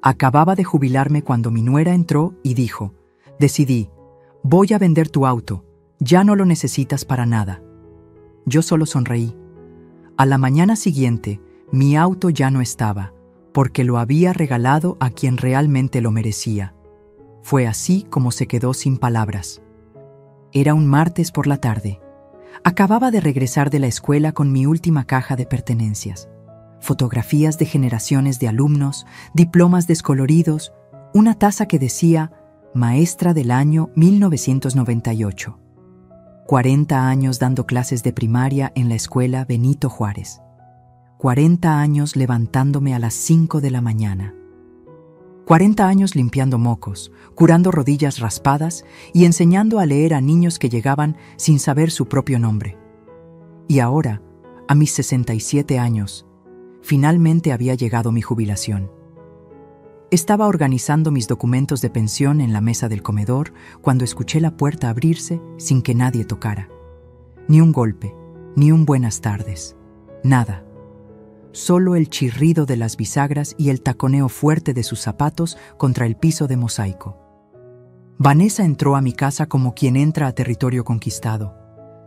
Acababa de jubilarme cuando mi nuera entró y dijo: «Decidí, voy a vender tu auto, ya no lo necesitas para nada». Yo solo sonreí. A la mañana siguiente, mi auto ya no estaba, porque lo había regalado a quien realmente lo merecía. Fue así como se quedó sin palabras. Era un martes por la tarde. Acababa de regresar de la escuela con mi última caja de pertenencias. Fotografías de generaciones de alumnos, diplomas descoloridos, una taza que decía Maestra del año 1998. 40 años dando clases de primaria en la escuela Benito Juárez. 40 años levantándome a las 5 de la mañana. 40 años limpiando mocos, curando rodillas raspadas y enseñando a leer a niños que llegaban sin saber su propio nombre. Y ahora, a mis 67 años, finalmente había llegado mi jubilación. Estaba organizando mis documentos de pensión en la mesa del comedor cuando escuché la puerta abrirse sin que nadie tocara. Ni un golpe, ni un buenas tardes, nada. Solo el chirrido de las bisagras y el taconeo fuerte de sus zapatos contra el piso de mosaico. Vanessa entró a mi casa como quien entra a territorio conquistado.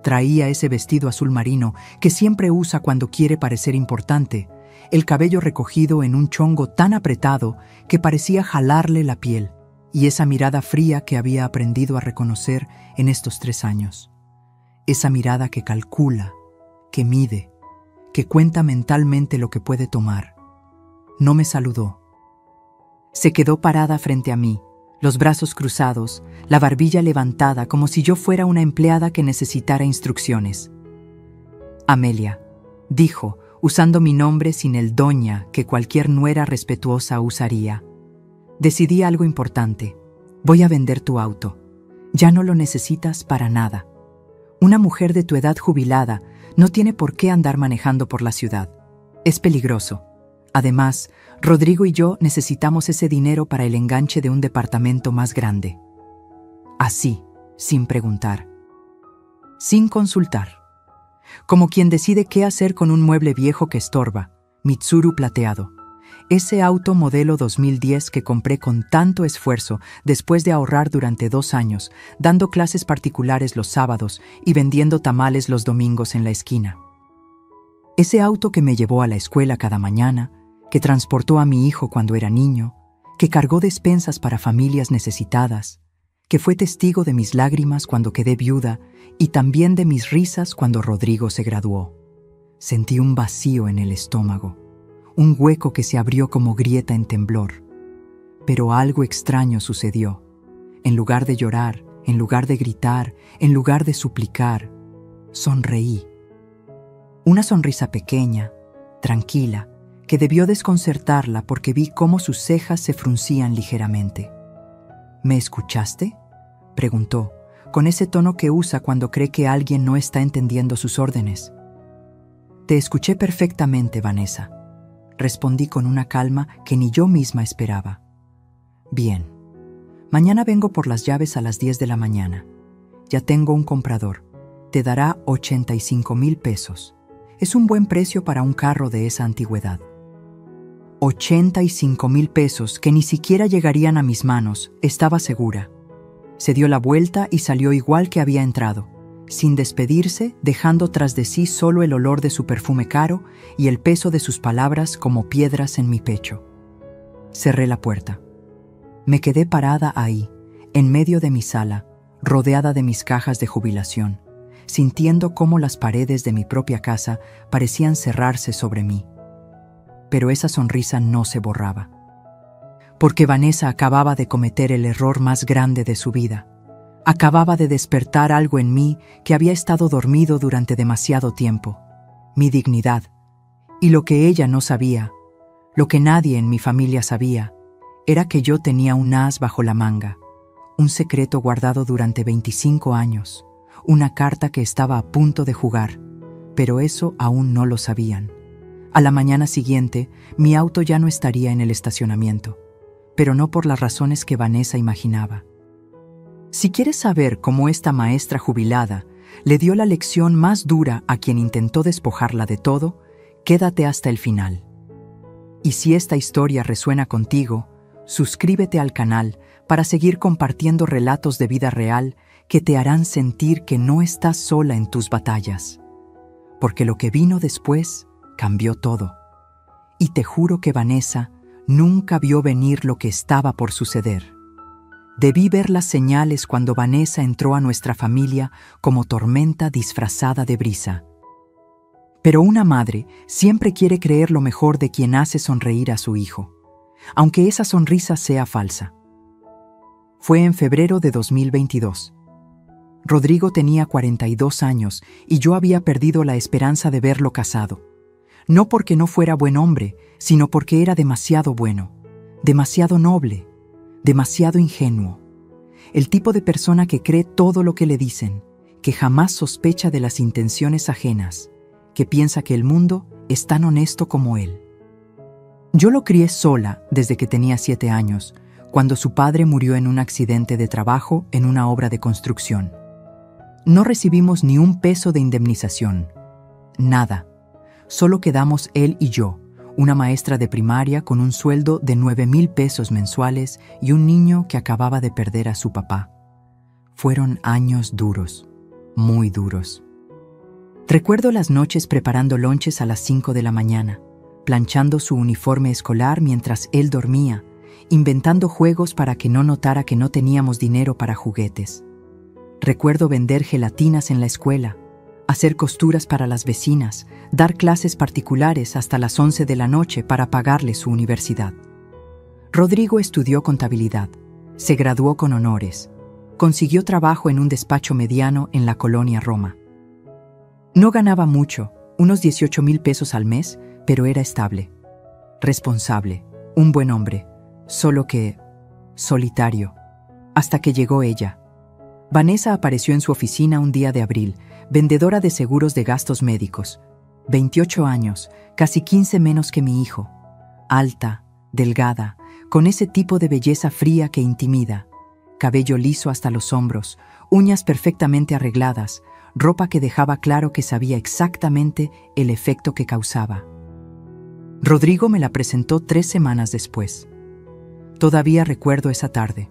Traía ese vestido azul marino que siempre usa cuando quiere parecer importante, el cabello recogido en un chongo tan apretado que parecía jalarle la piel, y esa mirada fría que había aprendido a reconocer en estos 3 años. Esa mirada que calcula, que mide, que cuenta mentalmente lo que puede tomar. No me saludó. Se quedó parada frente a mí, los brazos cruzados, la barbilla levantada como si yo fuera una empleada que necesitara instrucciones. «Amelia», dijo, usando mi nombre sin el doña que cualquier nuera respetuosa usaría. «Decidí algo importante. Voy a vender tu auto. Ya no lo necesitas para nada. Una mujer de tu edad jubilada no tiene por qué andar manejando por la ciudad. Es peligroso. Además, Rodrigo y yo necesitamos ese dinero para el enganche de un departamento más grande». Así, sin preguntar. Sin consultar. Como quien decide qué hacer con un mueble viejo que estorba, Mitsuru plateado. Ese auto modelo 2010 que compré con tanto esfuerzo después de ahorrar durante 2 años, dando clases particulares los sábados y vendiendo tamales los domingos en la esquina. Ese auto que me llevó a la escuela cada mañana, que transportó a mi hijo cuando era niño, que cargó despensas para familias necesitadas, que fue testigo de mis lágrimas cuando quedé viuda y también de mis risas cuando Rodrigo se graduó. Sentí un vacío en el estómago, un hueco que se abrió como grieta en temblor. Pero algo extraño sucedió. En lugar de llorar, en lugar de gritar, en lugar de suplicar, sonreí. Una sonrisa pequeña, tranquila, que debió desconcertarla porque vi cómo sus cejas se fruncían ligeramente. «¿Me escuchaste?», preguntó, con ese tono que usa cuando cree que alguien no está entendiendo sus órdenes. «Te escuché perfectamente, Vanessa», respondí con una calma que ni yo misma esperaba. «Bien. Mañana vengo por las llaves a las 10 de la mañana. Ya tengo un comprador. Te dará 85,000 pesos. Es un buen precio para un carro de esa antigüedad». 85,000 pesos que ni siquiera llegarían a mis manos, estaba segura. Se dio la vuelta y salió igual que había entrado, sin despedirse, dejando tras de sí solo el olor de su perfume caro y el peso de sus palabras como piedras en mi pecho. Cerré la puerta. Me quedé parada ahí, en medio de mi sala, rodeada de mis cajas de jubilación, sintiendo cómo las paredes de mi propia casa parecían cerrarse sobre mí. Pero esa sonrisa no se borraba. Porque Vanessa acababa de cometer el error más grande de su vida. Acababa de despertar algo en mí que había estado dormido durante demasiado tiempo. Mi dignidad. Y lo que ella no sabía, lo que nadie en mi familia sabía, era que yo tenía un as bajo la manga, un secreto guardado durante 25 años, una carta que estaba a punto de jugar, pero eso aún no lo sabían. A la mañana siguiente, mi auto ya no estaría en el estacionamiento, pero no por las razones que Vanessa imaginaba. Si quieres saber cómo esta maestra jubilada le dio la lección más dura a quien intentó despojarla de todo, quédate hasta el final. Y si esta historia resuena contigo, suscríbete al canal para seguir compartiendo relatos de vida real que te harán sentir que no estás sola en tus batallas. Porque lo que vino después cambió todo. Y te juro que Vanessa nunca vio venir lo que estaba por suceder. Debí ver las señales cuando Vanessa entró a nuestra familia como tormenta disfrazada de brisa. Pero una madre siempre quiere creer lo mejor de quien hace sonreír a su hijo, aunque esa sonrisa sea falsa. Fue en febrero de 2022. Rodrigo tenía 42 años y yo había perdido la esperanza de verlo casado. No porque no fuera buen hombre, sino porque era demasiado bueno, demasiado noble, demasiado ingenuo. El tipo de persona que cree todo lo que le dicen, que jamás sospecha de las intenciones ajenas, que piensa que el mundo es tan honesto como él. Yo lo crié sola desde que tenía 7 años, cuando su padre murió en un accidente de trabajo en una obra de construcción. No recibimos ni un peso de indemnización. Nada. Solo quedamos él y yo, una maestra de primaria con un sueldo de 9,000 pesos mensuales y un niño que acababa de perder a su papá. Fueron años duros, muy duros. Recuerdo las noches preparando lonches a las 5 de la mañana, planchando su uniforme escolar mientras él dormía, inventando juegos para que no notara que no teníamos dinero para juguetes. Recuerdo vender gelatinas en la escuela, hacer costuras para las vecinas, dar clases particulares hasta las 11 de la noche para pagarle su universidad. Rodrigo estudió contabilidad, se graduó con honores, consiguió trabajo en un despacho mediano en la colonia Roma. No ganaba mucho, unos 18,000 pesos al mes, pero era estable, responsable, un buen hombre, solo que solitario, hasta que llegó ella. Vanessa apareció en su oficina un día de abril, vendedora de seguros de gastos médicos. 28 años, casi 15 menos que mi hijo. Alta, delgada, con ese tipo de belleza fría que intimida. Cabello liso hasta los hombros, uñas perfectamente arregladas, ropa que dejaba claro que sabía exactamente el efecto que causaba. Rodrigo me la presentó 3 semanas después. Todavía recuerdo esa tarde.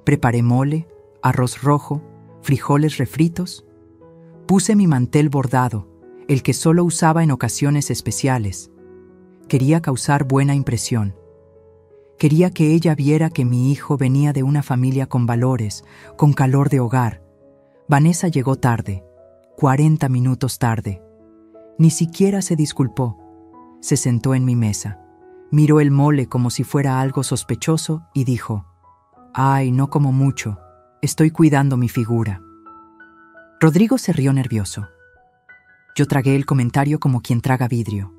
Preparé mole, arroz rojo, frijoles refritos. Puse mi mantel bordado, el que solo usaba en ocasiones especiales. Quería causar buena impresión. Quería que ella viera que mi hijo venía de una familia con valores, con calor de hogar. Vanessa llegó tarde, 40 minutos tarde. Ni siquiera se disculpó. Se sentó en mi mesa, miró el mole como si fuera algo sospechoso y dijo: «Ay, no como mucho. Estoy cuidando mi figura». Rodrigo se rió nervioso. Yo tragué el comentario como quien traga vidrio.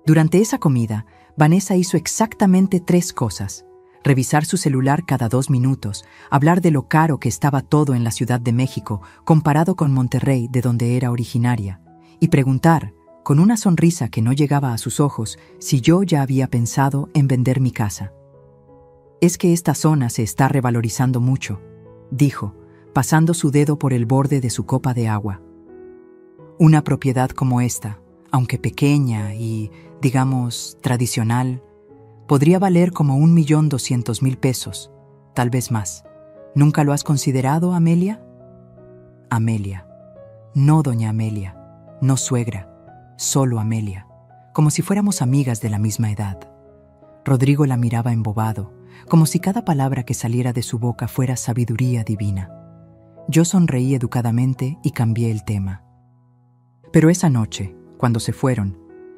Durante esa comida, Vanessa hizo exactamente 3 cosas: revisar su celular cada 2 minutos, hablar de lo caro que estaba todo en la Ciudad de México comparado con Monterrey, de donde era originaria, y preguntar, con una sonrisa que no llegaba a sus ojos, si yo ya había pensado en vender mi casa. «Es que esta zona se está revalorizando mucho», dijo, pasando su dedo por el borde de su copa de agua. «Una propiedad como esta, aunque pequeña y, digamos, tradicional, podría valer como 1,200,000 pesos, tal vez más. ¿Nunca lo has considerado, Amelia?» Amelia. No doña Amelia, no suegra, solo Amelia, como si fuéramos amigas de la misma edad. Rodrigo la miraba embobado, como si cada palabra que saliera de su boca fuera sabiduría divina. Yo sonreí educadamente y cambié el tema. Pero esa noche, cuando se fueron,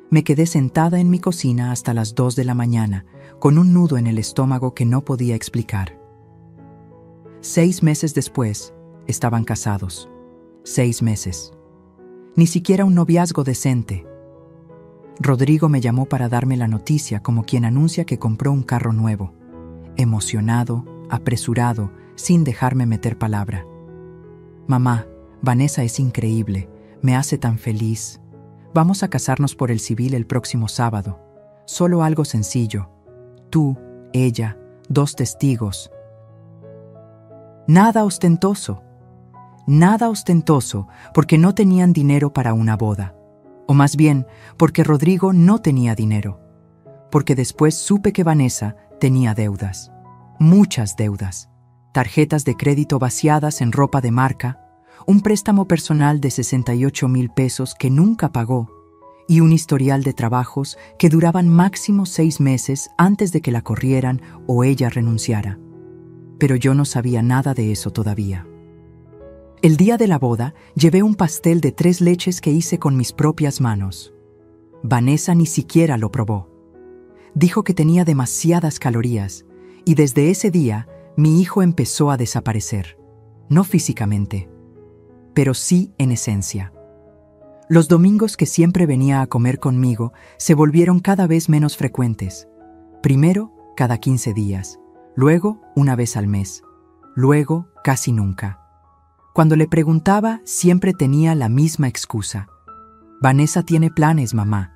me quedé sentada en mi cocina hasta las 2 de la mañana, con un nudo en el estómago que no podía explicar. 6 meses después, estaban casados. 6 meses. Ni siquiera un noviazgo decente. Rodrigo me llamó para darme la noticia como quien anuncia que compró un carro nuevo. Emocionado, apresurado, sin dejarme meter palabra. «Mamá, Vanessa es increíble, me hace tan feliz. Vamos a casarnos por el civil el próximo sábado. Solo algo sencillo. Tú, ella, 2 testigos. Nada ostentoso. Nada ostentoso porque no tenían dinero para una boda. O más bien, porque Rodrigo no tenía dinero. Porque después supe que Vanessa Tenía deudas, muchas deudas, tarjetas de crédito vaciadas en ropa de marca, un préstamo personal de 68,000 pesos que nunca pagó y un historial de trabajos que duraban máximo 6 meses antes de que la corrieran o ella renunciara. Pero yo no sabía nada de eso todavía. El día de la boda, llevé un pastel de 3 leches que hice con mis propias manos. Vanessa ni siquiera lo probó. Dijo que tenía demasiadas calorías y desde ese día mi hijo empezó a desaparecer. No físicamente, pero sí en esencia. Los domingos que siempre venía a comer conmigo se volvieron cada vez menos frecuentes. Primero, cada 15 días, luego una vez al mes, luego casi nunca. Cuando le preguntaba, siempre tenía la misma excusa. Vanessa tiene planes, mamá.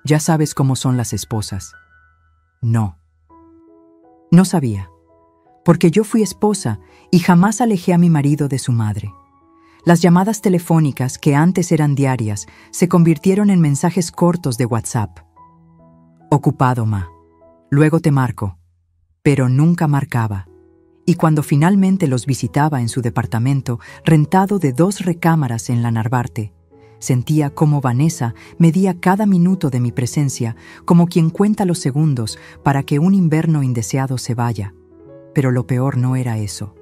Ya sabes cómo son las esposas. No. No sabía, porque yo fui esposa y jamás alejé a mi marido de su madre. Las llamadas telefónicas, que antes eran diarias, se convirtieron en mensajes cortos de WhatsApp. Ocupado, ma. Luego te marco. Pero nunca marcaba. Y cuando finalmente los visitaba en su departamento, rentado de 2 recámaras en la Narvarte, sentía cómo Vanessa medía cada minuto de mi presencia, como quien cuenta los segundos para que un invierno indeseado se vaya. Pero lo peor no era eso.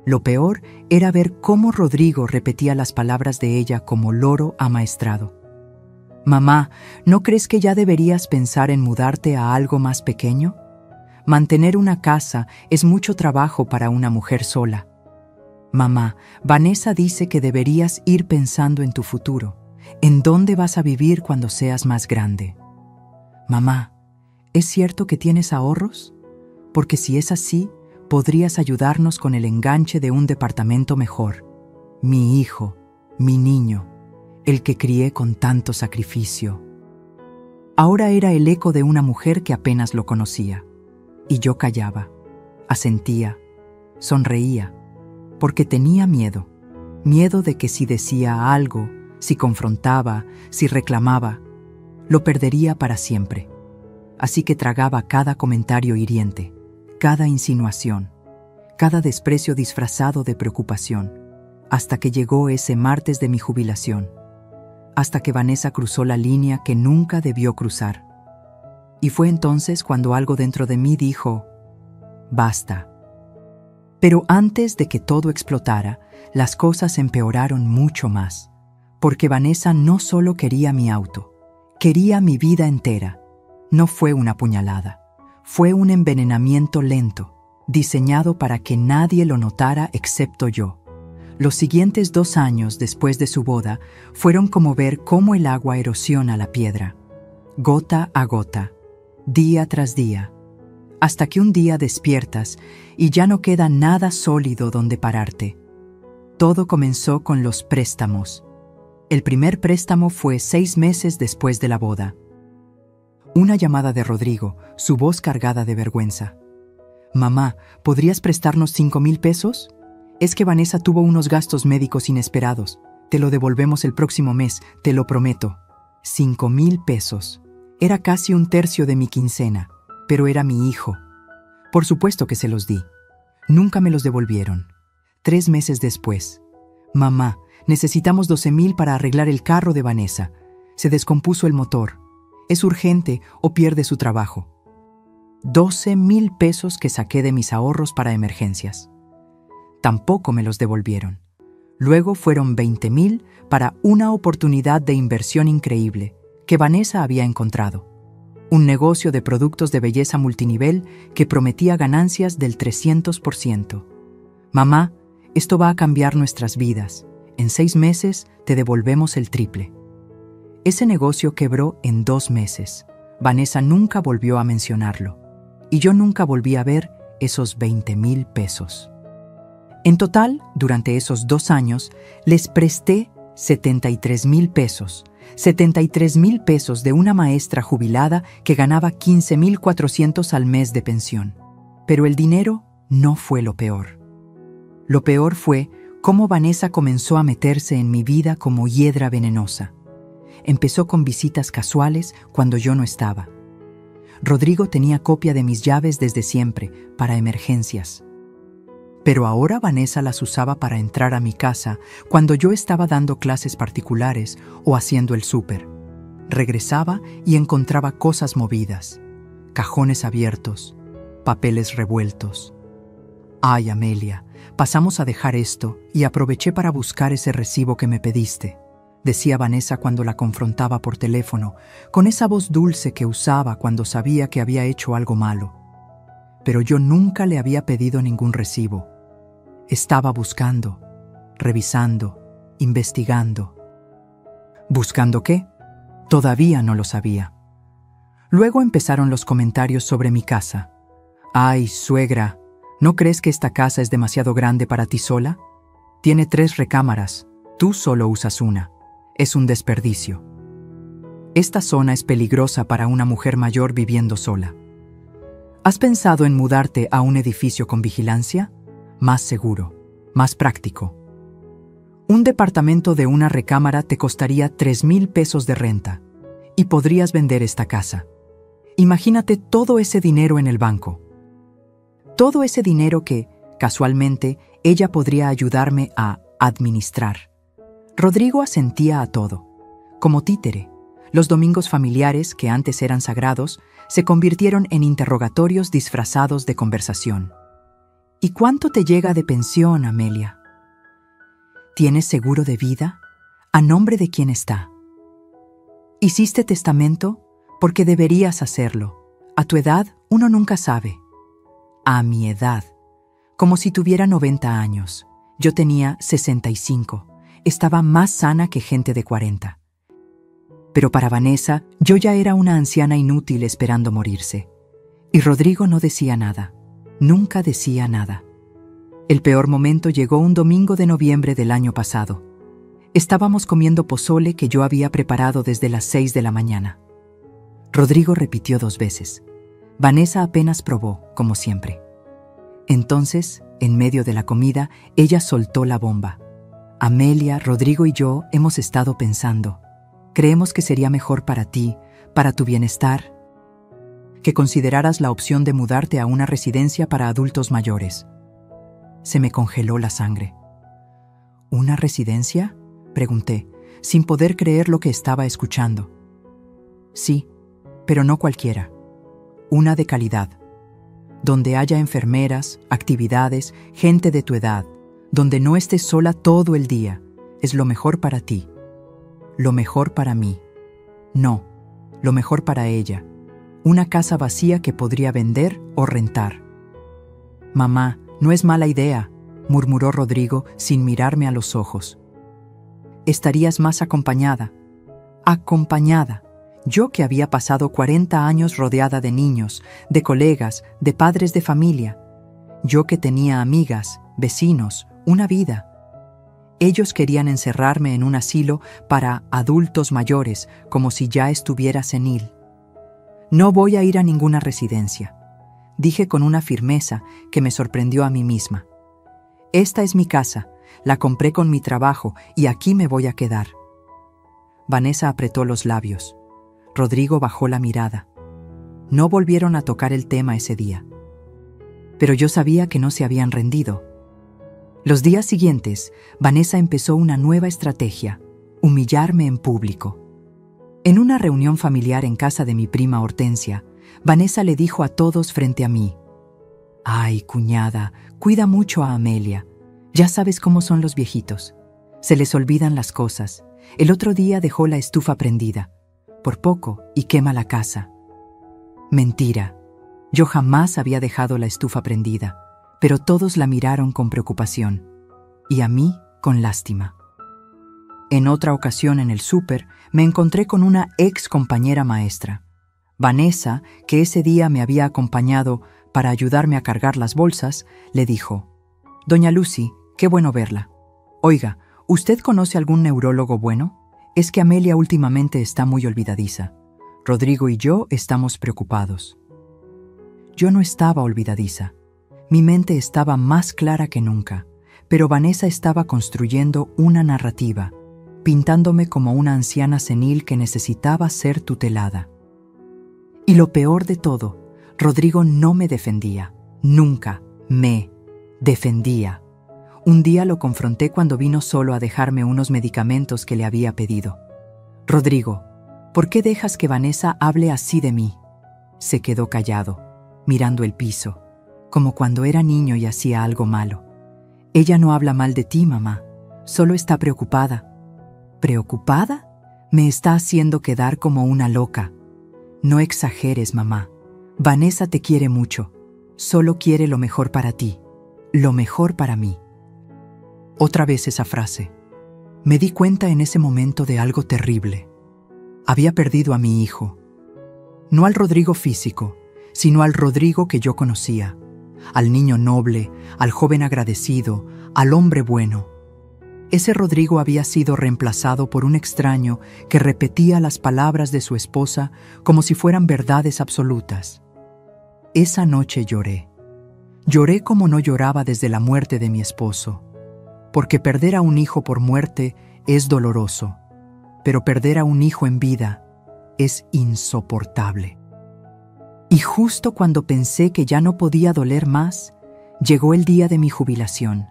Lo peor era ver cómo Rodrigo repetía las palabras de ella como loro amaestrado. Mamá, ¿no crees que ya deberías pensar en mudarte a algo más pequeño? Mantener una casa es mucho trabajo para una mujer sola. Mamá, Vanessa dice que deberías ir pensando en tu futuro, en dónde vas a vivir cuando seas más grande. Mamá, ¿es cierto que tienes ahorros? Porque si es así, podrías ayudarnos con el enganche de un departamento mejor. Mi hijo, mi niño, el que crié con tanto sacrificio. Ahora era el eco de una mujer que apenas lo conocía. Y yo callaba, asentía, sonreía, porque tenía miedo. Miedo de que si decía algo, si confrontaba, si reclamaba, lo perdería para siempre. Así que tragaba cada comentario hiriente, cada insinuación, cada desprecio disfrazado de preocupación, hasta que llegó ese martes de mi jubilación, hasta que Vanessa cruzó la línea que nunca debió cruzar. Y fue entonces cuando algo dentro de mí dijo, basta. Pero antes de que todo explotara, las cosas empeoraron mucho más, porque Vanessa no solo quería mi auto, quería mi vida entera. No fue una puñalada, fue un envenenamiento lento, diseñado para que nadie lo notara excepto yo. Los siguientes 2 años después de su boda fueron como ver cómo el agua erosiona la piedra, gota a gota, día tras día, hasta que un día despiertas y ya no queda nada sólido donde pararte. Todo comenzó con los préstamos. El primer préstamo fue 6 meses después de la boda. Una llamada de Rodrigo, su voz cargada de vergüenza. Mamá, ¿podrías prestarnos 5,000 pesos? Es que Vanessa tuvo unos gastos médicos inesperados. Te lo devolvemos el próximo mes, te lo prometo. 5,000 pesos. Era casi 1/3 de mi quincena, pero era mi hijo. Por supuesto que se los di. Nunca me los devolvieron. 3 meses después. Mamá, necesitamos 12,000 para arreglar el carro de Vanessa. Se descompuso el motor. Es urgente o pierde su trabajo. 12,000 pesos que saqué de mis ahorros para emergencias. Tampoco me los devolvieron. Luego fueron 20,000 para una oportunidad de inversión increíble que Vanessa había encontrado. Un negocio de productos de belleza multinivel que prometía ganancias del 300%. Mamá, esto va a cambiar nuestras vidas. En 6 meses te devolvemos el triple. Ese negocio quebró en 2 meses. Vanessa nunca volvió a mencionarlo. Y yo nunca volví a ver esos 20,000 pesos. En total, durante esos 2 años, les presté 73,000 pesos. 73,000 pesos de una maestra jubilada que ganaba 15,400 al mes de pensión. Pero el dinero no fue lo peor. Lo peor fue cómo Vanessa comenzó a meterse en mi vida como hiedra venenosa. Empezó con visitas casuales cuando yo no estaba. Rodrigo tenía copia de mis llaves desde siempre, para emergencias. Pero ahora Vanessa las usaba para entrar a mi casa cuando yo estaba dando clases particulares o haciendo el súper. Regresaba y encontraba cosas movidas, cajones abiertos, papeles revueltos. Ay, Amelia, pasamos a dejar esto y aproveché para buscar ese recibo que me pediste, decía Vanessa cuando la confrontaba por teléfono, con esa voz dulce que usaba cuando sabía que había hecho algo malo. Pero yo nunca le había pedido ningún recibo. Estaba buscando, revisando, investigando. ¿Buscando qué? Todavía no lo sabía. Luego empezaron los comentarios sobre mi casa. Ay, suegra, ¿no crees que esta casa es demasiado grande para ti sola? Tiene 3 recámaras, tú solo usas una. Es un desperdicio. Esta zona es peligrosa para una mujer mayor viviendo sola. ¿Has pensado en mudarte a un edificio con vigilancia? Más seguro, más práctico. Un departamento de una recámara te costaría 3,000 pesos de renta y podrías vender esta casa. Imagínate todo ese dinero en el banco. Todo ese dinero que, casualmente, ella podría ayudarme a administrar. Rodrigo asentía a todo, como títere. Los domingos familiares, que antes eran sagrados, se convirtieron en interrogatorios disfrazados de conversación. ¿Y cuánto te llega de pensión, Amelia? ¿Tienes seguro de vida? ¿A nombre de quién está? ¿Hiciste testamento? Porque deberías hacerlo. A tu edad, uno nunca sabe. A mi edad, como si tuviera 90 años. Yo tenía 65. Estaba más sana que gente de 40. Pero para Vanessa, yo ya era una anciana inútil esperando morirse. Y Rodrigo no decía nada. Nunca decía nada. El peor momento llegó un domingo de noviembre del año pasado. Estábamos comiendo pozole que yo había preparado desde las 6 de la mañana. Rodrigo repitió 2 veces. Vanessa apenas probó, como siempre. Entonces, en medio de la comida, ella soltó la bomba. Amelia, Rodrigo y yo hemos estado pensando. Creemos que sería mejor para ti, para tu bienestar, que consideraras la opción de mudarte a una residencia para adultos mayores. Se me congeló la sangre. ¿Una residencia?, pregunté, sin poder creer lo que estaba escuchando. Sí, pero no cualquiera. Una de calidad. Donde haya enfermeras, actividades, gente de tu edad. Donde no estés sola todo el día. Es lo mejor para ti. Lo mejor para mí. No, lo mejor para ella. Una casa vacía que podría vender o rentar. Mamá, no es mala idea, murmuró Rodrigo sin mirarme a los ojos. Estarías más acompañada. Acompañada. Yo que había pasado 40 años rodeada de niños, de colegas, de padres de familia. Yo que tenía amigas, vecinos, una vida. Ellos querían encerrarme en un asilo para adultos mayores, como si ya estuviera senil. No voy a ir a ninguna residencia, dije con una firmeza que me sorprendió a mí misma. Esta es mi casa, la compré con mi trabajo y aquí me voy a quedar. Vanessa apretó los labios. Rodrigo bajó la mirada. No volvieron a tocar el tema ese día. Pero yo sabía que no se habían rendido. Los días siguientes, Vanessa empezó una nueva estrategia: humillarme en público. En una reunión familiar en casa de mi prima Hortensia, Vanessa le dijo a todos frente a mí: «Ay, cuñada, cuida mucho a Amelia. Ya sabes cómo son los viejitos. Se les olvidan las cosas. El otro día dejó la estufa prendida, por poco, y quema la casa». Mentira. Yo jamás había dejado la estufa prendida, pero todos la miraron con preocupación, y a mí con lástima. En otra ocasión en el súper, me encontré con una ex compañera maestra. Vanessa, que ese día me había acompañado para ayudarme a cargar las bolsas, le dijo: «Doña Lucy, qué bueno verla. Oiga, ¿usted conoce algún neurólogo bueno? Es que Amelia últimamente está muy olvidadiza. Rodrigo y yo estamos preocupados». Yo no estaba olvidadiza. Mi mente estaba más clara que nunca, pero Vanessa estaba construyendo una narrativa, pintándome como una anciana senil que necesitaba ser tutelada. Y lo peor de todo, Rodrigo no me defendía. Nunca me defendía. Un día lo confronté cuando vino solo a dejarme unos medicamentos que le había pedido. Rodrigo, ¿por qué dejas que Vanessa hable así de mí? Se quedó callado, mirando el piso, como cuando era niño y hacía algo malo. Ella no habla mal de ti, mamá, solo está preocupada. ¿Preocupada? Me está haciendo quedar como una loca. No exageres, mamá. Vanessa te quiere mucho. Solo quiere lo mejor para ti, lo mejor para mí. Otra vez esa frase. Me di cuenta en ese momento de algo terrible. Había perdido a mi hijo. No al Rodrigo físico, sino al Rodrigo que yo conocía. Al niño noble, al joven agradecido, al hombre bueno. Ese Rodrigo había sido reemplazado por un extraño que repetía las palabras de su esposa como si fueran verdades absolutas. Esa noche lloré. Lloré como no lloraba desde la muerte de mi esposo. Porque perder a un hijo por muerte es doloroso, pero perder a un hijo en vida es insoportable. Y justo cuando pensé que ya no podía doler más, llegó el día de mi jubilación,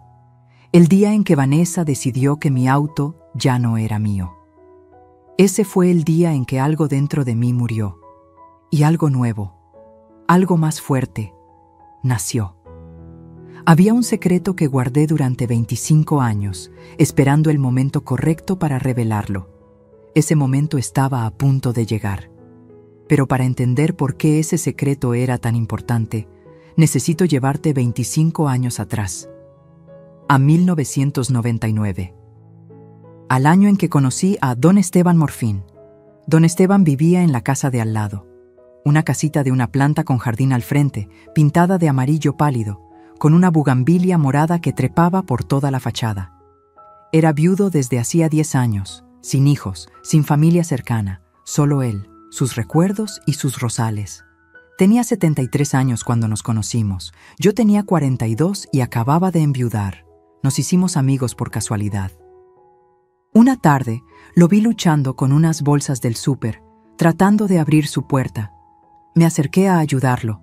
el día en que Vanessa decidió que mi auto ya no era mío. Ese fue el día en que algo dentro de mí murió, y algo nuevo, algo más fuerte, nació. Había un secreto que guardé durante 25 años, esperando el momento correcto para revelarlo. Ese momento estaba a punto de llegar. Pero para entender por qué ese secreto era tan importante, necesito llevarte 25 años atrás, a 1999. Al año en que conocí a don Esteban Morfín. Don Esteban vivía en la casa de al lado, una casita de una planta con jardín al frente, pintada de amarillo pálido, con una bugambilia morada que trepaba por toda la fachada. Era viudo desde hacía 10 años, sin hijos, sin familia cercana, solo él, sus recuerdos y sus rosales. Tenía 73 años cuando nos conocimos. Yo tenía 42 y acababa de enviudar. Nos hicimos amigos por casualidad. Una tarde, lo vi luchando con unas bolsas del súper, tratando de abrir su puerta. Me acerqué a ayudarlo.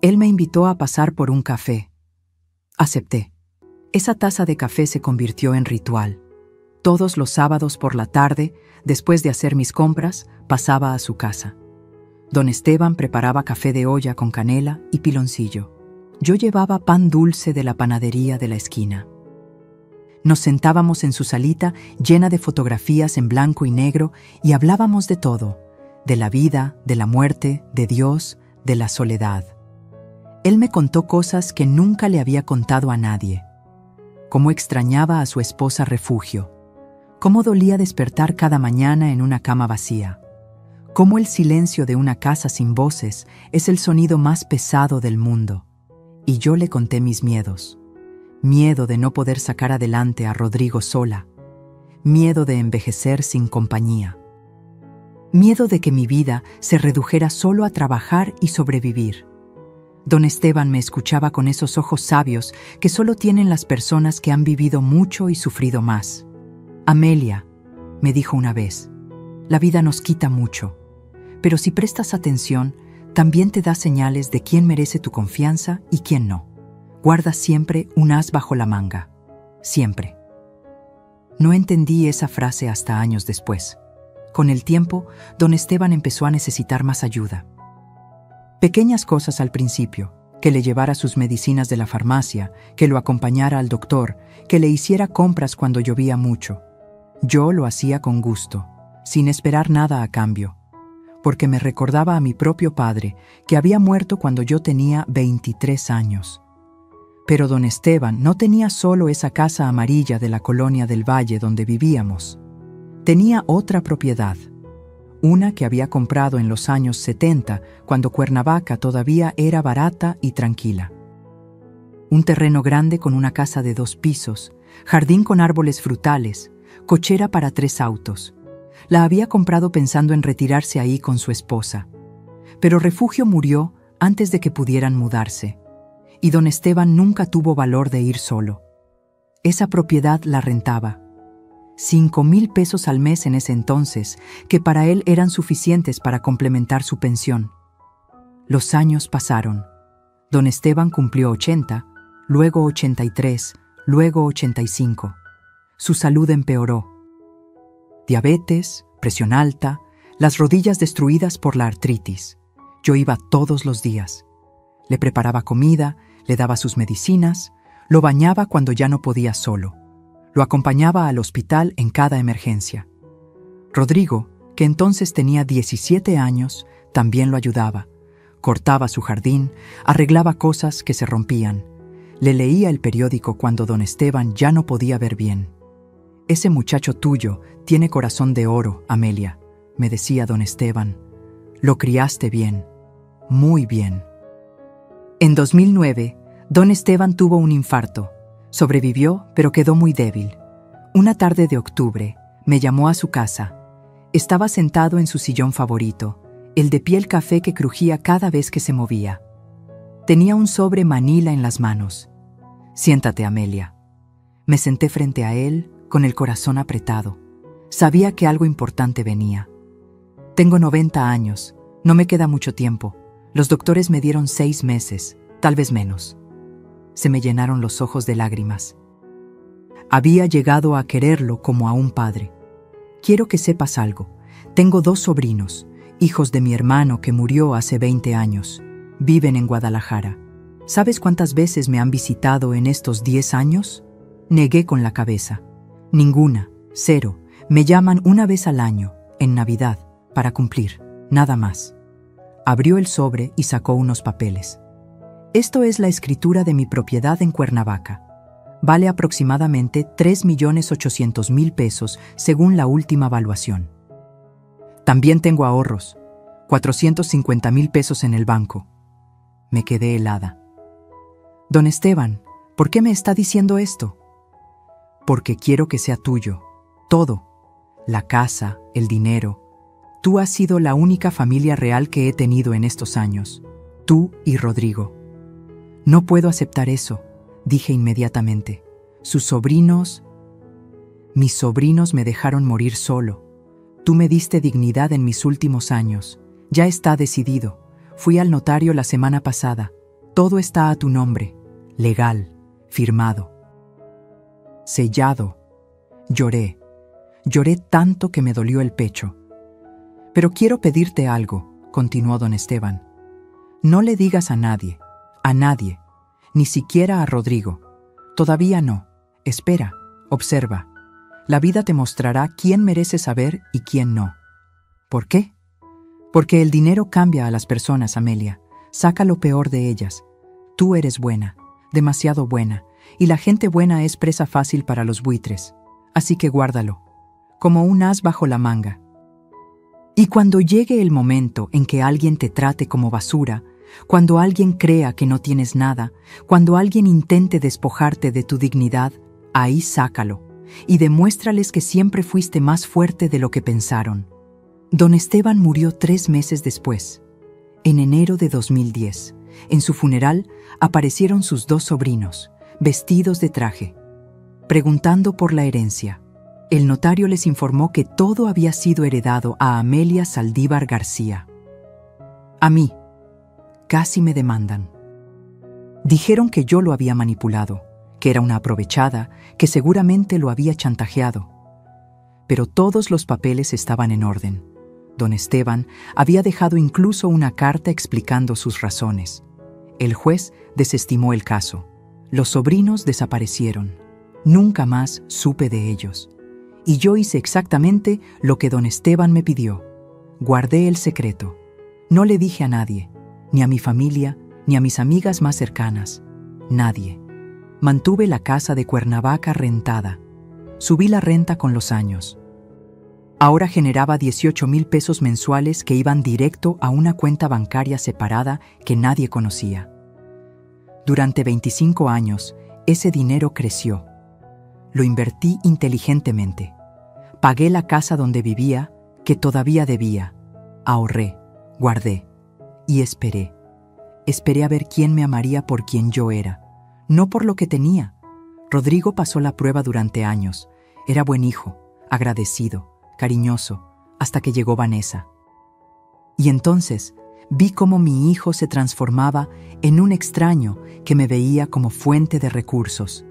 Él me invitó a pasar por un café. Acepté. Esa taza de café se convirtió en ritual. Todos los sábados por la tarde, después de hacer mis compras, pasaba a su casa. Don Esteban preparaba café de olla con canela y piloncillo. Yo llevaba pan dulce de la panadería de la esquina. Nos sentábamos en su salita llena de fotografías en blanco y negro y hablábamos de todo, de la vida, de la muerte, de Dios, de la soledad. Él me contó cosas que nunca le había contado a nadie. Cómo extrañaba a su esposa Refugio. Cómo dolía despertar cada mañana en una cama vacía. Cómo el silencio de una casa sin voces es el sonido más pesado del mundo. Y yo le conté mis miedos. Miedo de no poder sacar adelante a Rodrigo sola. Miedo de envejecer sin compañía. Miedo de que mi vida se redujera solo a trabajar y sobrevivir. Don Esteban me escuchaba con esos ojos sabios que solo tienen las personas que han vivido mucho y sufrido más. Amelia, me dijo una vez, la vida nos quita mucho, pero si prestas atención, también te da señales de quién merece tu confianza y quién no. Guarda siempre un as bajo la manga. Siempre. No entendí esa frase hasta años después. Con el tiempo, don Esteban empezó a necesitar más ayuda. Pequeñas cosas al principio, que le llevara sus medicinas de la farmacia, que lo acompañara al doctor, que le hiciera compras cuando llovía mucho. Yo lo hacía con gusto, sin esperar nada a cambio, porque me recordaba a mi propio padre, que había muerto cuando yo tenía 23 años. Pero don Esteban no tenía solo esa casa amarilla de la colonia del Valle donde vivíamos. Tenía otra propiedad, una que había comprado en los años 70, cuando Cuernavaca todavía era barata y tranquila. Un terreno grande con una casa de 2 pisos, jardín con árboles frutales, cochera para 3 autos. La había comprado pensando en retirarse ahí con su esposa. Pero Refugio murió antes de que pudieran mudarse, y don Esteban nunca tuvo valor de ir solo. Esa propiedad la rentaba. 5,000 pesos al mes en ese entonces, que para él eran suficientes para complementar su pensión. Los años pasaron. Don Esteban cumplió 80, luego 83, luego 85. Su salud empeoró. Diabetes, presión alta, las rodillas destruidas por la artritis. Yo iba todos los días. Le preparaba comida, le daba sus medicinas, lo bañaba cuando ya no podía solo. Lo acompañaba al hospital en cada emergencia. Rodrigo, que entonces tenía 17 años, también lo ayudaba. Cortaba su jardín, arreglaba cosas que se rompían. Le leía el periódico cuando don Esteban ya no podía ver bien. «Ese muchacho tuyo tiene corazón de oro, Amelia», me decía don Esteban. «Lo criaste bien, muy bien». En 2009, don Esteban tuvo un infarto. Sobrevivió, pero quedó muy débil. Una tarde de octubre, me llamó a su casa. Estaba sentado en su sillón favorito, el de piel café que crujía cada vez que se movía. Tenía un sobre manila en las manos. «Siéntate, Amelia». Me senté frente a él, con el corazón apretado. Sabía que algo importante venía. «Tengo 90 años, no me queda mucho tiempo. Los doctores me dieron 6 meses, tal vez menos». Se me llenaron los ojos de lágrimas. Había llegado a quererlo como a un padre. «Quiero que sepas algo. Tengo 2 sobrinos, hijos de mi hermano que murió hace 20 años. Viven en Guadalajara. ¿Sabes cuántas veces me han visitado en estos 10 años?» Negué con la cabeza. «Ninguna, 0. Me llaman una vez al año, en Navidad, para cumplir, nada más». Abrió el sobre y sacó unos papeles. «Esto es la escritura de mi propiedad en Cuernavaca. Vale aproximadamente 3.800.000 pesos según la última valuación. También tengo ahorros, 450.000 pesos en el banco». Me quedé helada. «Don Esteban, ¿por qué me está diciendo esto?» «Porque quiero que sea tuyo, todo. La casa, el dinero. Tú has sido la única familia real que he tenido en estos años. Tú y Rodrigo». «No puedo aceptar eso», dije inmediatamente. «Sus sobrinos...» «Mis sobrinos me dejaron morir solo. Tú me diste dignidad en mis últimos años. Ya está decidido. Fui al notario la semana pasada. Todo está a tu nombre. Legal. Firmado. Sellado». Lloré. Lloré tanto que me dolió el pecho. «Pero quiero pedirte algo», continuó don Esteban. «No le digas a nadie, ni siquiera a Rodrigo. Todavía no. Espera, observa. La vida te mostrará quién merece saber y quién no». «¿Por qué?» «Porque el dinero cambia a las personas, Amelia. Saca lo peor de ellas. Tú eres buena, demasiado buena, y la gente buena es presa fácil para los buitres. Así que guárdalo, como un as bajo la manga. Y cuando llegue el momento en que alguien te trate como basura, cuando alguien crea que no tienes nada, cuando alguien intente despojarte de tu dignidad, ahí sácalo y demuéstrales que siempre fuiste más fuerte de lo que pensaron». Don Esteban murió 3 meses después. En enero de 2010, en su funeral, aparecieron sus 2 sobrinos, vestidos de traje, preguntando por la herencia. El notario les informó que todo había sido heredado a Amelia Saldívar García. A mí, casi me demandan. Dijeron que yo lo había manipulado, que era una aprovechada, que seguramente lo había chantajeado. Pero todos los papeles estaban en orden. Don Esteban había dejado incluso una carta explicando sus razones. El juez desestimó el caso. Los sobrinos desaparecieron. Nunca más supe de ellos. Y yo hice exactamente lo que don Esteban me pidió. Guardé el secreto. No le dije a nadie, ni a mi familia, ni a mis amigas más cercanas. Nadie. Mantuve la casa de Cuernavaca rentada. Subí la renta con los años. Ahora generaba 18,000 pesos mensuales que iban directo a una cuenta bancaria separada que nadie conocía. Durante 25 años, ese dinero creció. Lo invertí inteligentemente. Pagué la casa donde vivía, que todavía debía. Ahorré, guardé y esperé. Esperé a ver quién me amaría por quien yo era, no por lo que tenía. Rodrigo pasó la prueba durante años. Era buen hijo, agradecido, cariñoso, hasta que llegó Vanessa. Y entonces Vi cómo mi hijo se transformaba en un extraño que me veía como fuente de recursos,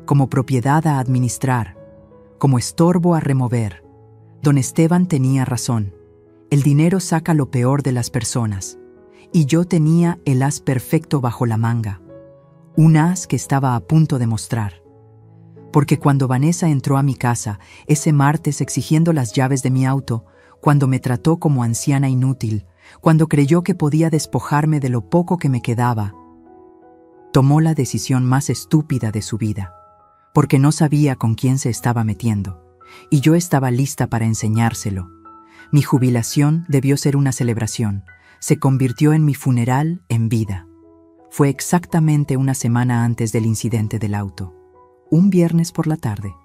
como propiedad a administrar, como estorbo a remover. Don Esteban tenía razón. El dinero saca lo peor de las personas, y yo tenía el as perfecto bajo la manga, un as que estaba a punto de mostrar. Porque cuando Vanessa entró a mi casa ese martes exigiendo las llaves de mi auto, cuando me trató como anciana inútil, cuando creyó que podía despojarme de lo poco que me quedaba, tomó la decisión más estúpida de su vida, porque no sabía con quién se estaba metiendo, y yo estaba lista para enseñárselo. Mi jubilación debió ser una celebración, se convirtió en mi funeral en vida. Fue exactamente una semana antes del incidente del auto, un viernes por la tarde.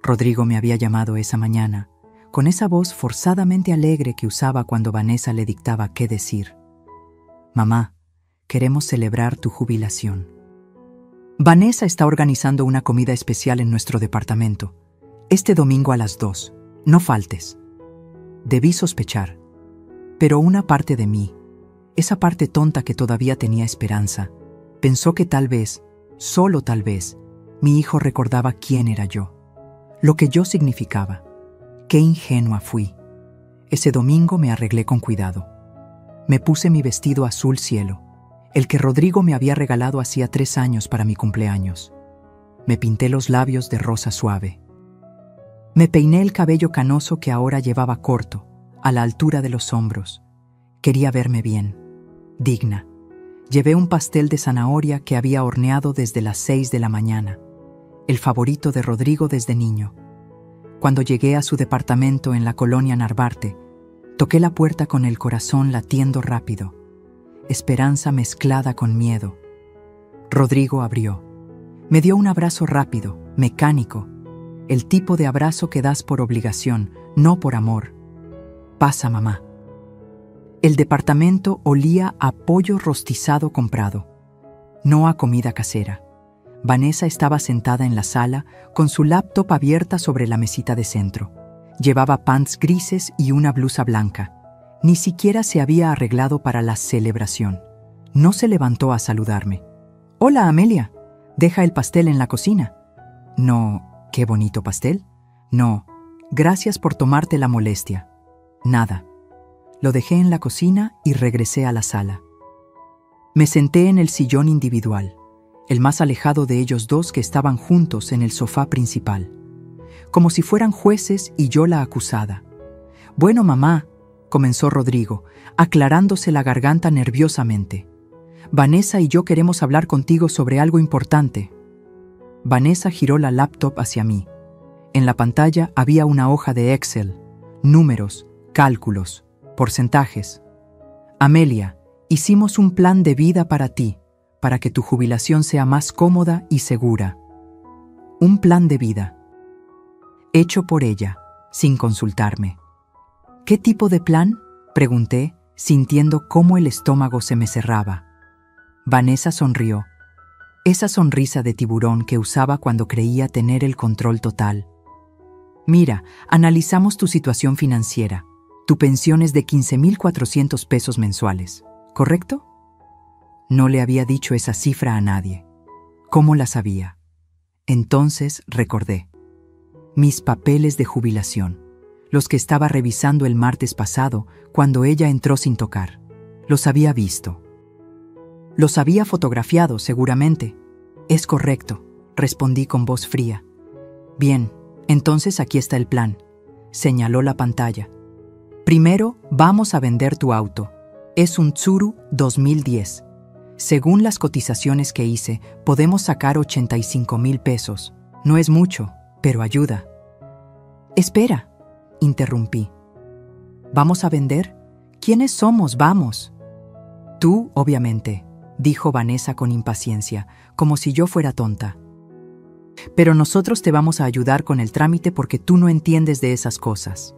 Rodrigo me había llamado esa mañana, con esa voz forzadamente alegre que usaba cuando Vanessa le dictaba qué decir. Mamá, queremos celebrar tu jubilación. Vanessa está organizando una comida especial en nuestro departamento. Este domingo a las 2. No faltes. Debí sospechar, pero una parte de mí, esa parte tonta que todavía tenía esperanza, pensó que tal vez, solo tal vez, mi hijo recordaba quién era yo, lo que yo significaba. Qué ingenua fui. Ese domingo me arreglé con cuidado. Me puse mi vestido azul cielo, el que Rodrigo me había regalado hacía 3 años para mi cumpleaños. Me pinté los labios de rosa suave. Me peiné el cabello canoso que ahora llevaba corto, a la altura de los hombros. Quería verme bien, digna. Llevé un pastel de zanahoria que había horneado desde las 6 de la mañana, el favorito de Rodrigo desde niño. Cuando llegué a su departamento en la colonia Narvarte, toqué la puerta con el corazón latiendo rápido, esperanza mezclada con miedo. Rodrigo abrió. Me dio un abrazo rápido, mecánico, el tipo de abrazo que das por obligación, no por amor. Pasa, mamá. El departamento olía a pollo rostizado comprado, no a comida casera. Vanessa estaba sentada en la sala con su laptop abierta sobre la mesita de centro. Llevaba pants grises y una blusa blanca. Ni siquiera se había arreglado para la celebración. No se levantó a saludarme. «Hola, Amelia. Deja el pastel en la cocina». «No, qué bonito pastel». «No, gracias por tomarte la molestia». «Nada». Lo dejé en la cocina y regresé a la sala. Me senté en el sillón individual, el más alejado de ellos dos que estaban juntos en el sofá principal, como si fueran jueces y yo la acusada. «Bueno, mamá», comenzó Rodrigo, aclarándose la garganta nerviosamente. «Vanessa y yo queremos hablar contigo sobre algo importante». Vanessa giró la laptop hacia mí. En la pantalla había una hoja de Excel, números, cálculos, porcentajes. «Amelia, hicimos un plan de vida para ti, para que tu jubilación sea más cómoda y segura». Un plan de vida. Hecho por ella, sin consultarme. «¿Qué tipo de plan?», pregunté, sintiendo cómo el estómago se me cerraba. Vanessa sonrió. Esa sonrisa de tiburón que usaba cuando creía tener el control total. «Mira, analizamos tu situación financiera. Tu pensión es de 15,400 pesos mensuales, ¿correcto?». No le había dicho esa cifra a nadie. ¿Cómo la sabía? Entonces recordé. Mis papeles de jubilación, los que estaba revisando el martes pasado cuando ella entró sin tocar. Los había visto. Los había fotografiado, seguramente. «Es correcto», respondí con voz fría. «Bien, entonces aquí está el plan», señaló la pantalla. «Primero, vamos a vender tu auto. Es un Tsuru 2010. Según las cotizaciones que hice, podemos sacar 85,000 pesos. No es mucho, pero ayuda». «Espera», interrumpí. «¿Vamos a vender? ¿Quiénes somos? Vamos». «Tú, obviamente», dijo Vanessa con impaciencia, como si yo fuera tonta. «Pero nosotros te vamos a ayudar con el trámite porque tú no entiendes de esas cosas».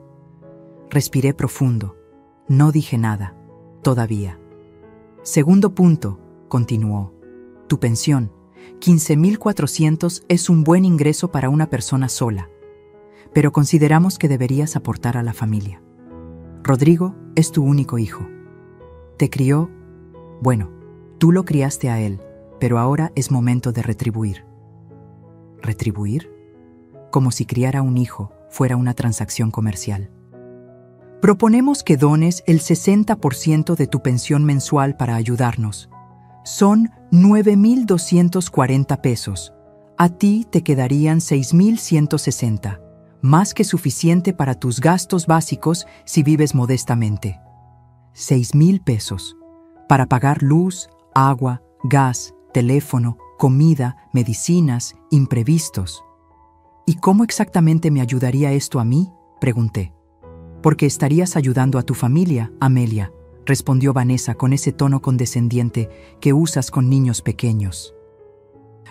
Respiré profundo. No dije nada, todavía. «Segundo punto», continuó. «Tu pensión, 15,400 es un buen ingreso para una persona sola, pero consideramos que deberías aportar a la familia. Rodrigo es tu único hijo. ¿Te crió? Bueno, tú lo criaste a él, pero ahora es momento de retribuir. ¿Retribuir? Como si criar a un hijo fuera una transacción comercial. Proponemos que dones el 60% de tu pensión mensual para ayudarnos. Son 9,240 pesos. A ti te quedarían 6,160, más que suficiente para tus gastos básicos si vives modestamente. 6,000 pesos para pagar luz, agua, gas, teléfono, comida, medicinas, imprevistos. ¿Y cómo exactamente me ayudaría esto a mí?, pregunté. Porque estarías ayudando a tu familia, Amelia, respondió Vanessa con ese tono condescendiente que usas con niños pequeños.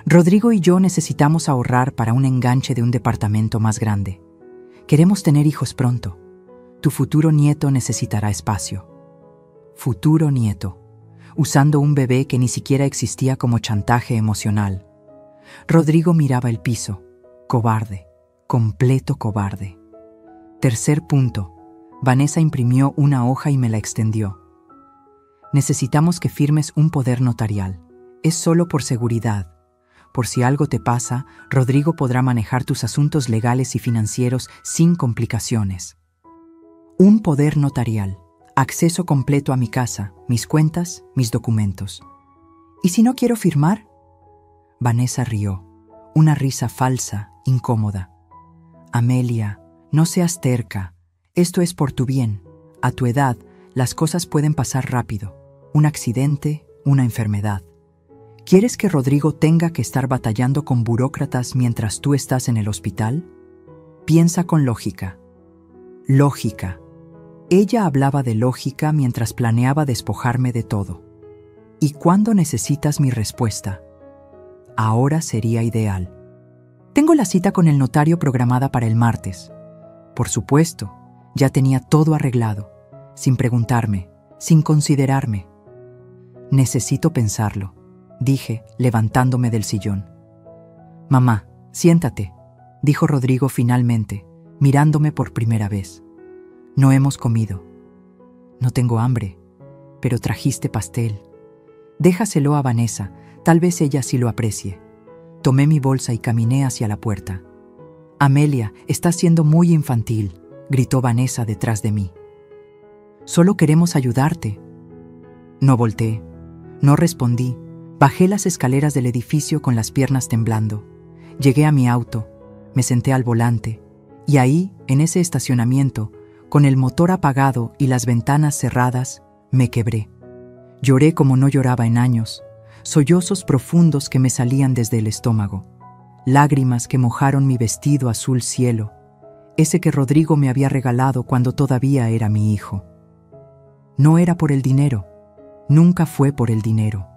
Rodrigo y yo necesitamos ahorrar para un enganche de un departamento más grande. Queremos tener hijos pronto. Tu futuro nieto necesitará espacio. Futuro nieto, usando un bebé que ni siquiera existía como chantaje emocional. Rodrigo miraba el piso. Cobarde, completo cobarde. Tercer punto. Vanessa imprimió una hoja y me la extendió. Necesitamos que firmes un poder notarial. Es solo por seguridad. Por si algo te pasa, Rodrigo podrá manejar tus asuntos legales y financieros sin complicaciones. Un poder notarial. Acceso completo a mi casa, mis cuentas, mis documentos. ¿Y si no quiero firmar? Vanessa rió. Una risa falsa, incómoda. Amelia, no seas terca. Esto es por tu bien. A tu edad, las cosas pueden pasar rápido. Un accidente, una enfermedad. ¿Quieres que Rodrigo tenga que estar batallando con burócratas mientras tú estás en el hospital? Piensa con lógica. Lógica. Ella hablaba de lógica mientras planeaba despojarme de todo. ¿Y cuándo necesitas mi respuesta? Ahora sería ideal. Tengo la cita con el notario programada para el martes. Por supuesto, ya tenía todo arreglado, sin preguntarme, sin considerarme. Necesito pensarlo, dije, levantándome del sillón. Mamá, siéntate, dijo Rodrigo finalmente, mirándome por primera vez. No hemos comido. No tengo hambre, pero trajiste pastel. Déjaselo a Vanessa, tal vez ella sí lo aprecie. Tomé mi bolsa y caminé hacia la puerta. Amelia, estás siendo muy infantil, gritó Vanessa detrás de mí. Solo queremos ayudarte. No volteé, no respondí. Bajé las escaleras del edificio con las piernas temblando. Llegué a mi auto, me senté al volante, y ahí, en ese estacionamiento, con el motor apagado y las ventanas cerradas, me quebré. Lloré como no lloraba en años, sollozos profundos que me salían desde el estómago, lágrimas que mojaron mi vestido azul cielo, ese que Rodrigo me había regalado cuando todavía era mi hijo. No era por el dinero, nunca fue por el dinero.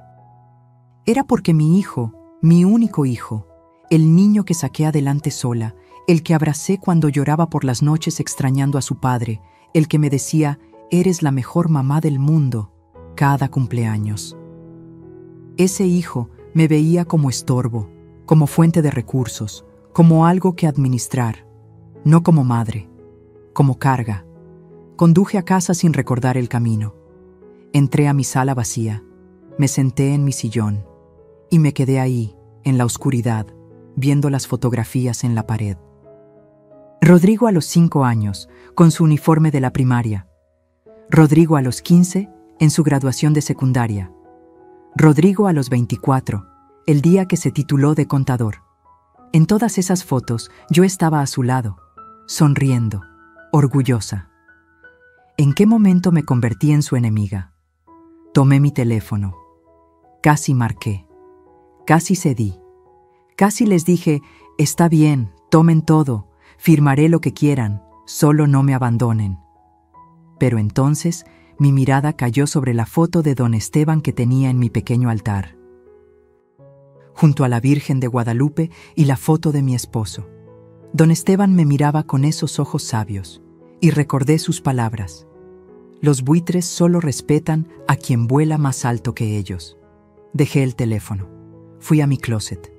Era porque mi hijo, mi único hijo, el niño que saqué adelante sola, el que abracé cuando lloraba por las noches extrañando a su padre, el que me decía, eres la mejor mamá del mundo, cada cumpleaños. Ese hijo me veía como estorbo, como fuente de recursos, como algo que administrar, no como madre, como carga. Conduje a casa sin recordar el camino. Entré a mi sala vacía, me senté en mi sillón y me quedé ahí, en la oscuridad, viendo las fotografías en la pared. Rodrigo a los 5 años, con su uniforme de la primaria. Rodrigo a los 15, en su graduación de secundaria. Rodrigo a los 24, el día que se tituló de contador. En todas esas fotos yo estaba a su lado, sonriendo, orgullosa. ¿En qué momento me convertí en su enemiga? Tomé mi teléfono. Casi marqué. Casi cedí. Casi les dije, está bien, tomen todo, firmaré lo que quieran, solo no me abandonen. Pero entonces mi mirada cayó sobre la foto de don Esteban que tenía en mi pequeño altar, junto a la Virgen de Guadalupe y la foto de mi esposo. Don Esteban me miraba con esos ojos sabios y recordé sus palabras. Los buitres solo respetan a quien vuela más alto que ellos. Dejé el teléfono. Fui a mi closet.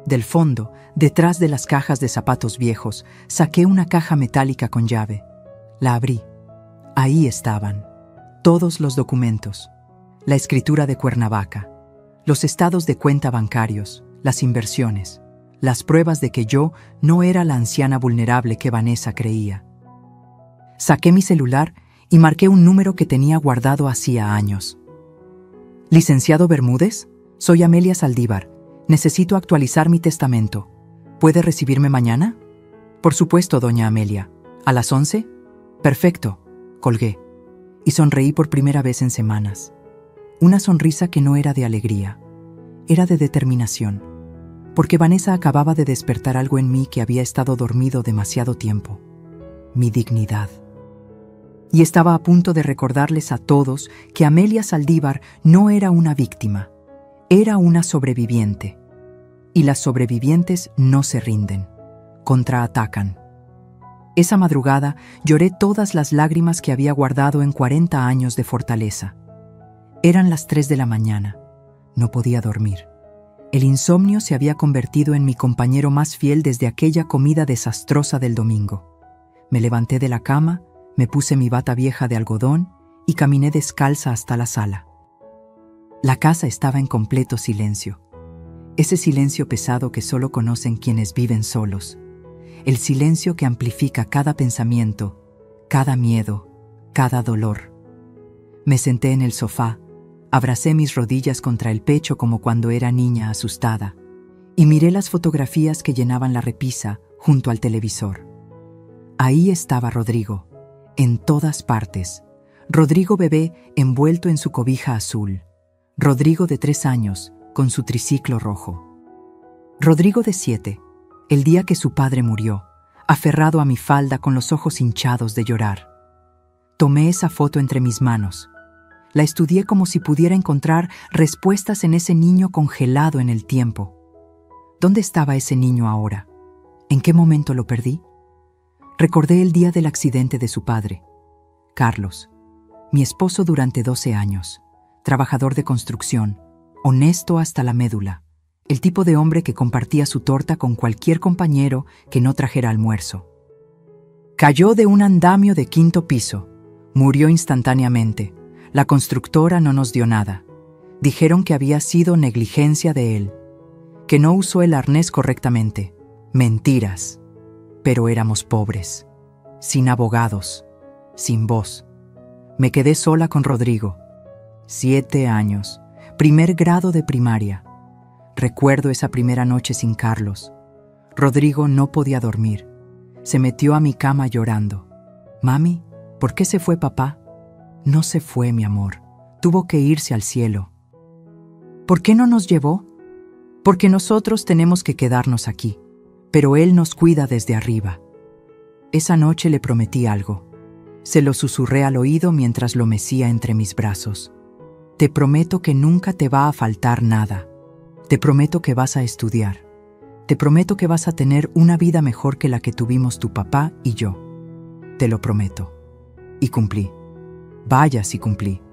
Del fondo, detrás de las cajas de zapatos viejos, saqué una caja metálica con llave. La abrí. Ahí estaban. Todos los documentos, la escritura de Cuernavaca, los estados de cuenta bancarios, las inversiones, las pruebas de que yo no era la anciana vulnerable que Vanessa creía. Saqué mi celular y marqué un número que tenía guardado hacía años. Licenciado Bermúdez, soy Amelia Saldívar. Necesito actualizar mi testamento. ¿Puede recibirme mañana? Por supuesto, doña Amelia. ¿A las 11? Perfecto. Colgué. Y sonreí por primera vez en semanas. Una sonrisa que no era de alegría. Era de determinación. Porque Vanessa acababa de despertar algo en mí que había estado dormido demasiado tiempo. Mi dignidad. Y estaba a punto de recordarles a todos que Amelia Saldívar no era una víctima, era una sobreviviente. Y las sobrevivientes no se rinden, contraatacan. Esa madrugada lloré todas las lágrimas que había guardado en 40 años de fortaleza. Eran las 3 de la mañana. No podía dormir. El insomnio se había convertido en mi compañero más fiel desde aquella comida desastrosa del domingo. Me levanté de la cama, me puse mi bata vieja de algodón y caminé descalza hasta la sala. La casa estaba en completo silencio. Ese silencio pesado que solo conocen quienes viven solos. El silencio que amplifica cada pensamiento, cada miedo, cada dolor. Me senté en el sofá, abracé mis rodillas contra el pecho como cuando era niña asustada y miré las fotografías que llenaban la repisa junto al televisor. Ahí estaba Rodrigo, en todas partes. Rodrigo bebé envuelto en su cobija azul. Rodrigo de 3 años, con su triciclo rojo. Rodrigo de 7, el día que su padre murió, aferrado a mi falda con los ojos hinchados de llorar. Tomé esa foto entre mis manos. La estudié como si pudiera encontrar respuestas en ese niño congelado en el tiempo. ¿Dónde estaba ese niño ahora? ¿En qué momento lo perdí? Recordé el día del accidente de su padre, Carlos, mi esposo durante 12 años, trabajador de construcción, honesto hasta la médula, el tipo de hombre que compartía su torta con cualquier compañero que no trajera almuerzo. Cayó de un andamio de 5º piso, murió instantáneamente. La constructora no nos dio nada. Dijeron que había sido negligencia de él, que no usó el arnés correctamente. Mentiras. Pero éramos pobres, sin abogados, sin voz. Me quedé sola con Rodrigo. 7 años, 1er grado de primaria. Recuerdo esa primera noche sin Carlos. Rodrigo no podía dormir. Se metió a mi cama llorando. «Mami, ¿por qué se fue papá?» «No se fue, mi amor. Tuvo que irse al cielo». «¿Por qué no nos llevó?» «Porque nosotros tenemos que quedarnos aquí, pero él nos cuida desde arriba». Esa noche le prometí algo. Se lo susurré al oído mientras lo mecía entre mis brazos. «Te prometo que nunca te va a faltar nada. Te prometo que vas a estudiar. Te prometo que vas a tener una vida mejor que la que tuvimos tu papá y yo. Te lo prometo». Y cumplí. Vaya si cumplí.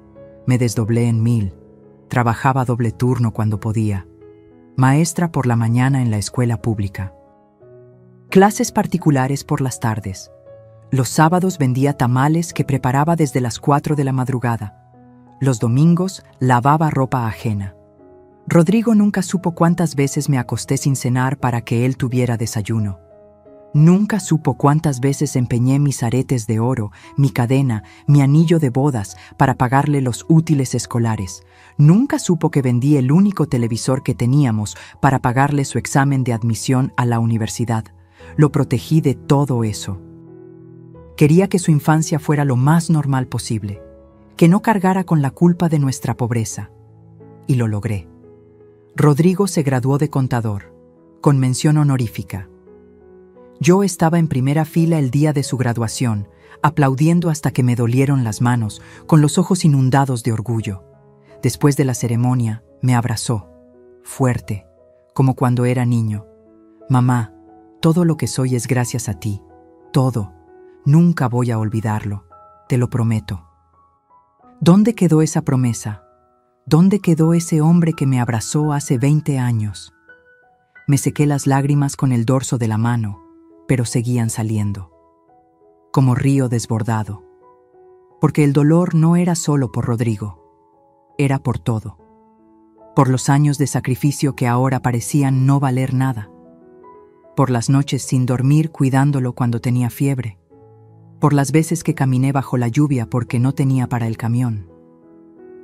Me desdoblé en 1000. Trabajaba doble turno cuando podía. Maestra por la mañana en la escuela pública. Clases particulares por las tardes. Los sábados vendía tamales que preparaba desde las 4 de la madrugada. Los domingos lavaba ropa ajena. Rodrigo nunca supo cuántas veces me acosté sin cenar para que él tuviera desayuno. Nunca supo cuántas veces empeñé mis aretes de oro, mi cadena, mi anillo de bodas para pagarle los útiles escolares. Nunca supo que vendí el único televisor que teníamos para pagarle su examen de admisión a la universidad. Lo protegí de todo eso. Quería que su infancia fuera lo más normal posible, que no cargara con la culpa de nuestra pobreza. Y lo logré. Rodrigo se graduó de contador, con mención honorífica. Yo estaba en primera fila el día de su graduación, aplaudiendo hasta que me dolieron las manos, con los ojos inundados de orgullo. Después de la ceremonia, me abrazó, fuerte, como cuando era niño. «Mamá, todo lo que soy es gracias a ti, todo. Nunca voy a olvidarlo, te lo prometo». ¿Dónde quedó esa promesa? ¿Dónde quedó ese hombre que me abrazó hace 20 años? Me sequé las lágrimas con el dorso de la mano, pero seguían saliendo, como río desbordado. Porque el dolor no era solo por Rodrigo, era por todo. Por los años de sacrificio que ahora parecían no valer nada. Por las noches sin dormir cuidándolo cuando tenía fiebre. Por las veces que caminé bajo la lluvia porque no tenía para el camión.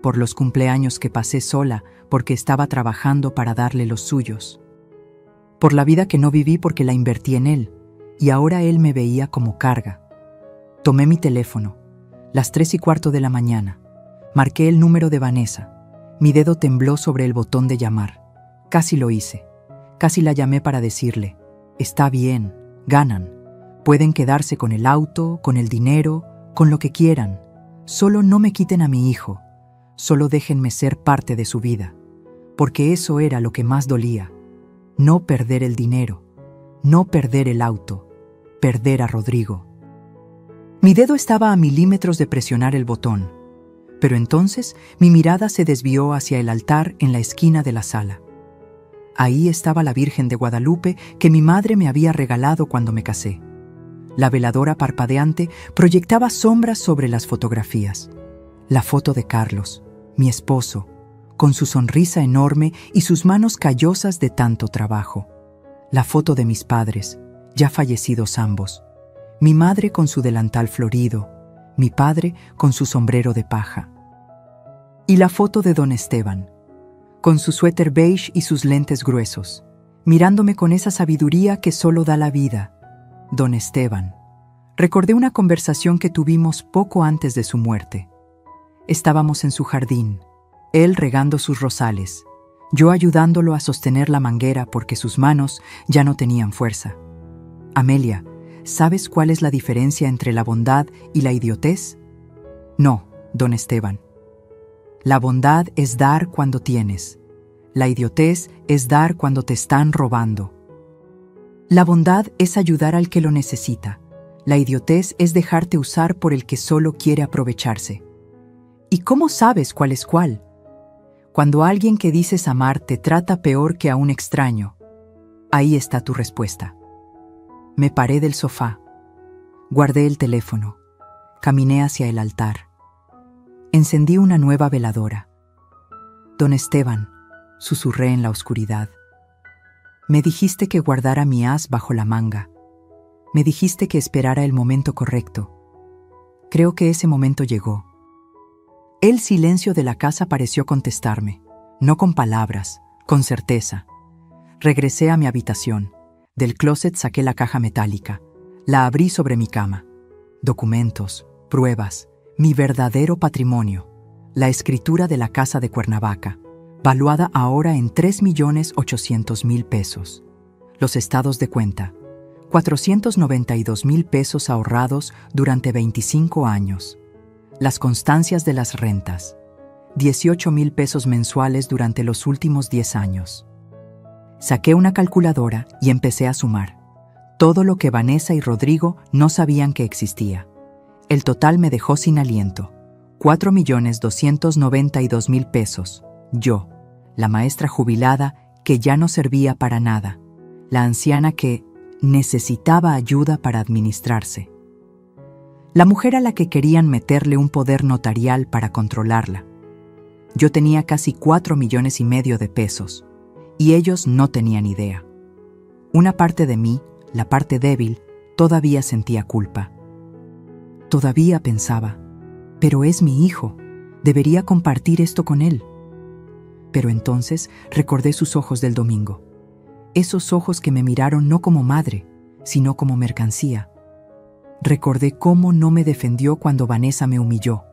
Por los cumpleaños que pasé sola porque estaba trabajando para darle los suyos. Por la vida que no viví porque la invertí en él, y ahora él me veía como carga. Tomé mi teléfono, las 3:15 de la mañana. Marqué el número de Vanessa. Mi dedo tembló sobre el botón de llamar. Casi lo hice. Casi la llamé para decirle: está bien, ganan. Pueden quedarse con el auto, con el dinero, con lo que quieran. Solo no me quiten a mi hijo. Solo déjenme ser parte de su vida. Porque eso era lo que más dolía. No perder el dinero. No perder el auto. Perder a Rodrigo. Mi dedo estaba a milímetros de presionar el botón. Pero entonces mi mirada se desvió hacia el altar en la esquina de la sala. Ahí estaba la Virgen de Guadalupe que mi madre me había regalado cuando me casé. La veladora parpadeante proyectaba sombras sobre las fotografías. La foto de Carlos, mi esposo, con su sonrisa enorme y sus manos callosas de tanto trabajo. La foto de mis padres, ya fallecidos ambos. Mi madre con su delantal florido, mi padre con su sombrero de paja. Y la foto de don Esteban, con su suéter beige y sus lentes gruesos, mirándome con esa sabiduría que solo da la vida. Don Esteban. Recordé una conversación que tuvimos poco antes de su muerte. Estábamos en su jardín, él regando sus rosales, yo ayudándolo a sostener la manguera porque sus manos ya no tenían fuerza. Amelia, ¿sabes cuál es la diferencia entre la bondad y la idiotez? No, don Esteban. La bondad es dar cuando tienes. La idiotez es dar cuando te están robando. La bondad es ayudar al que lo necesita. La idiotez es dejarte usar por el que solo quiere aprovecharse. ¿Y cómo sabes cuál es cuál? Cuando alguien que dices amar te trata peor que a un extraño, ahí está tu respuesta. Me paré del sofá, guardé el teléfono, caminé hacia el altar. Encendí una nueva veladora. Don Esteban, susurré en la oscuridad. Me dijiste que guardara mi as bajo la manga. Me dijiste que esperara el momento correcto. Creo que ese momento llegó. El silencio de la casa pareció contestarme, no con palabras, con certeza. Regresé a mi habitación. Del closet saqué la caja metálica. La abrí sobre mi cama. Documentos, pruebas, mi verdadero patrimonio. La escritura de la casa de Cuernavaca, valuada ahora en 3.800.000 pesos. Los estados de cuenta, 492.000 pesos ahorrados durante 25 años. Las constancias de las rentas, 18.000 pesos mensuales durante los últimos 10 años. Saqué una calculadora y empecé a sumar. Todo lo que Vanessa y Rodrigo no sabían que existía. El total me dejó sin aliento. 4.292.000 pesos. Yo, la maestra jubilada que ya no servía para nada. La anciana que necesitaba ayuda para administrarse. La mujer a la que querían meterle un poder notarial para controlarla. Yo tenía casi 4,5 millones de pesos, y ellos no tenían idea. Una parte de mí, la parte débil, todavía sentía culpa. Todavía pensaba, pero es mi hijo, debería compartir esto con él. Pero entonces recordé sus ojos del domingo. Esos ojos que me miraron no como madre, sino como mercancía. Recordé cómo no me defendió cuando Vanessa me humilló.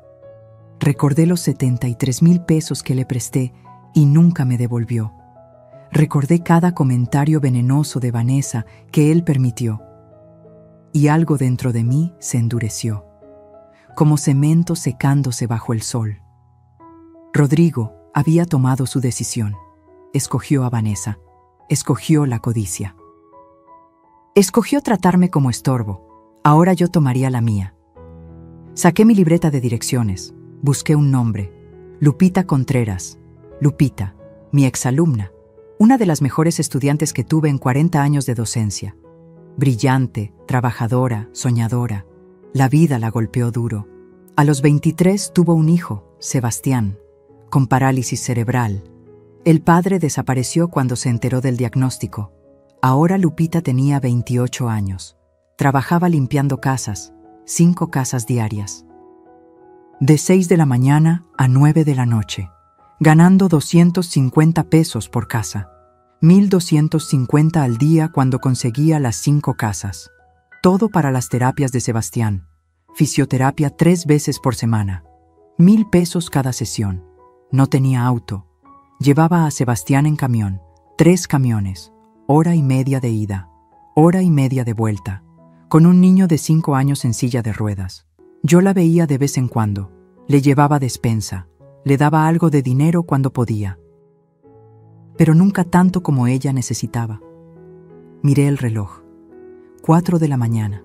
Recordé los 73,000 pesos que le presté y nunca me devolvió. Recordé cada comentario venenoso de Vanessa que él permitió. Y algo dentro de mí se endureció, como cemento secándose bajo el sol. Rodrigo había tomado su decisión. Escogió a Vanessa. Escogió la codicia. Escogió tratarme como estorbo. Ahora yo tomaría la mía. Saqué mi libreta de direcciones. Busqué un nombre. Lupita Contreras. Lupita, mi exalumna. Una de las mejores estudiantes que tuve en 40 años de docencia. Brillante, trabajadora, soñadora. La vida la golpeó duro. A los 23 tuvo un hijo, Sebastián, con parálisis cerebral. El padre desapareció cuando se enteró del diagnóstico. Ahora Lupita tenía 28 años. Trabajaba limpiando casas, 5 casas diarias. De 6 de la mañana a 9 de la noche, ganando 250 pesos por casa. 1,250 al día cuando conseguía las 5 casas. Todo para las terapias de Sebastián. Fisioterapia 3 veces por semana. 1,000 pesos cada sesión. No tenía auto. Llevaba a Sebastián en camión. 3 camiones. Hora y media de ida. Hora y media de vuelta. Con un niño de 5 años en silla de ruedas. Yo la veía de vez en cuando. Le llevaba despensa. Le daba algo de dinero cuando podía. Pero nunca tanto como ella necesitaba. Miré el reloj. 4 de la mañana.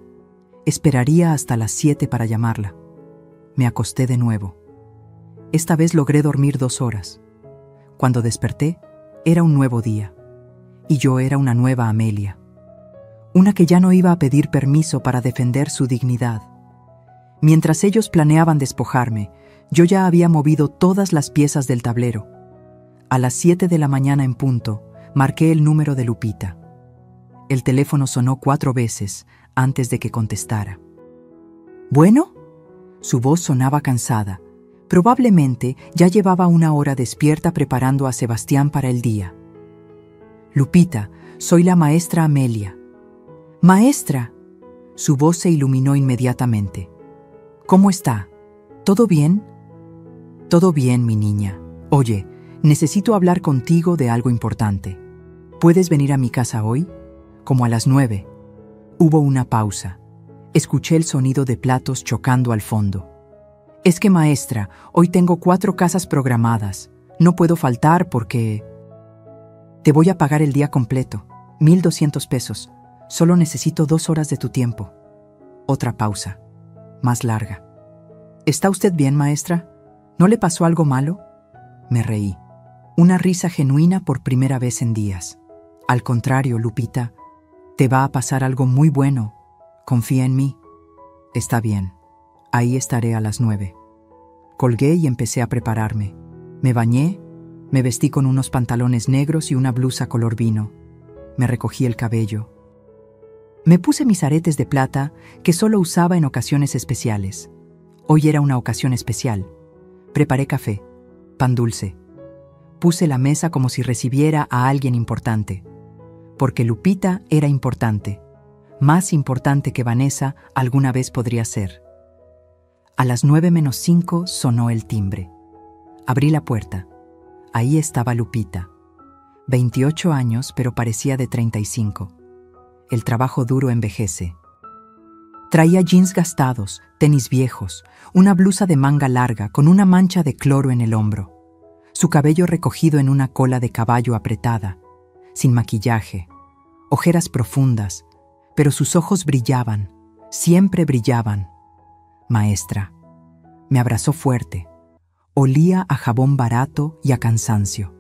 Esperaría hasta las 7 para llamarla. Me acosté de nuevo. Esta vez logré dormir 2 horas. Cuando desperté, era un nuevo día. Y yo era una nueva Amelia. Una que ya no iba a pedir permiso para defender su dignidad. Mientras ellos planeaban despojarme, yo ya había movido todas las piezas del tablero. A las 7 de la mañana en punto, marqué el número de Lupita. El teléfono sonó 4 veces antes de que contestara. ¿Bueno? Su voz sonaba cansada. Probablemente ya llevaba 1 hora despierta preparando a Sebastián para el día. Lupita, soy la maestra Amelia. ¡Maestra! Su voz se iluminó inmediatamente. ¿Cómo está? ¿Todo bien? Todo bien, mi niña. Oye, necesito hablar contigo de algo importante. ¿Puedes venir a mi casa hoy? Como a las 9. Hubo una pausa. Escuché el sonido de platos chocando al fondo. Es que, maestra, hoy tengo 4 casas programadas. No puedo faltar porque... Te voy a pagar el día completo. 1,200 pesos. Solo necesito 2 horas de tu tiempo. Otra pausa. Más larga. ¿Está usted bien, maestra? ¿No le pasó algo malo? Me reí. Una risa genuina por primera vez en días. Al contrario, Lupita, te va a pasar algo muy bueno. Confía en mí. Está bien. Ahí estaré a las 9. Colgué y empecé a prepararme. Me bañé, me vestí con unos pantalones negros y una blusa color vino. Me recogí el cabello. Me puse mis aretes de plata que solo usaba en ocasiones especiales. Hoy era una ocasión especial. Preparé café, pan dulce. Puse la mesa como si recibiera a alguien importante. Porque Lupita era importante. Más importante que Vanessa alguna vez podría ser. A las 9:05 sonó el timbre. Abrí la puerta. Ahí estaba Lupita. 28 años, pero parecía de 35. El trabajo duro envejece. Traía jeans gastados, tenis viejos, una blusa de manga larga con una mancha de cloro en el hombro. Su cabello recogido en una cola de caballo apretada, sin maquillaje, ojeras profundas, pero sus ojos brillaban, siempre brillaban. Maestra. Me abrazó fuerte. Olía a jabón barato y a cansancio.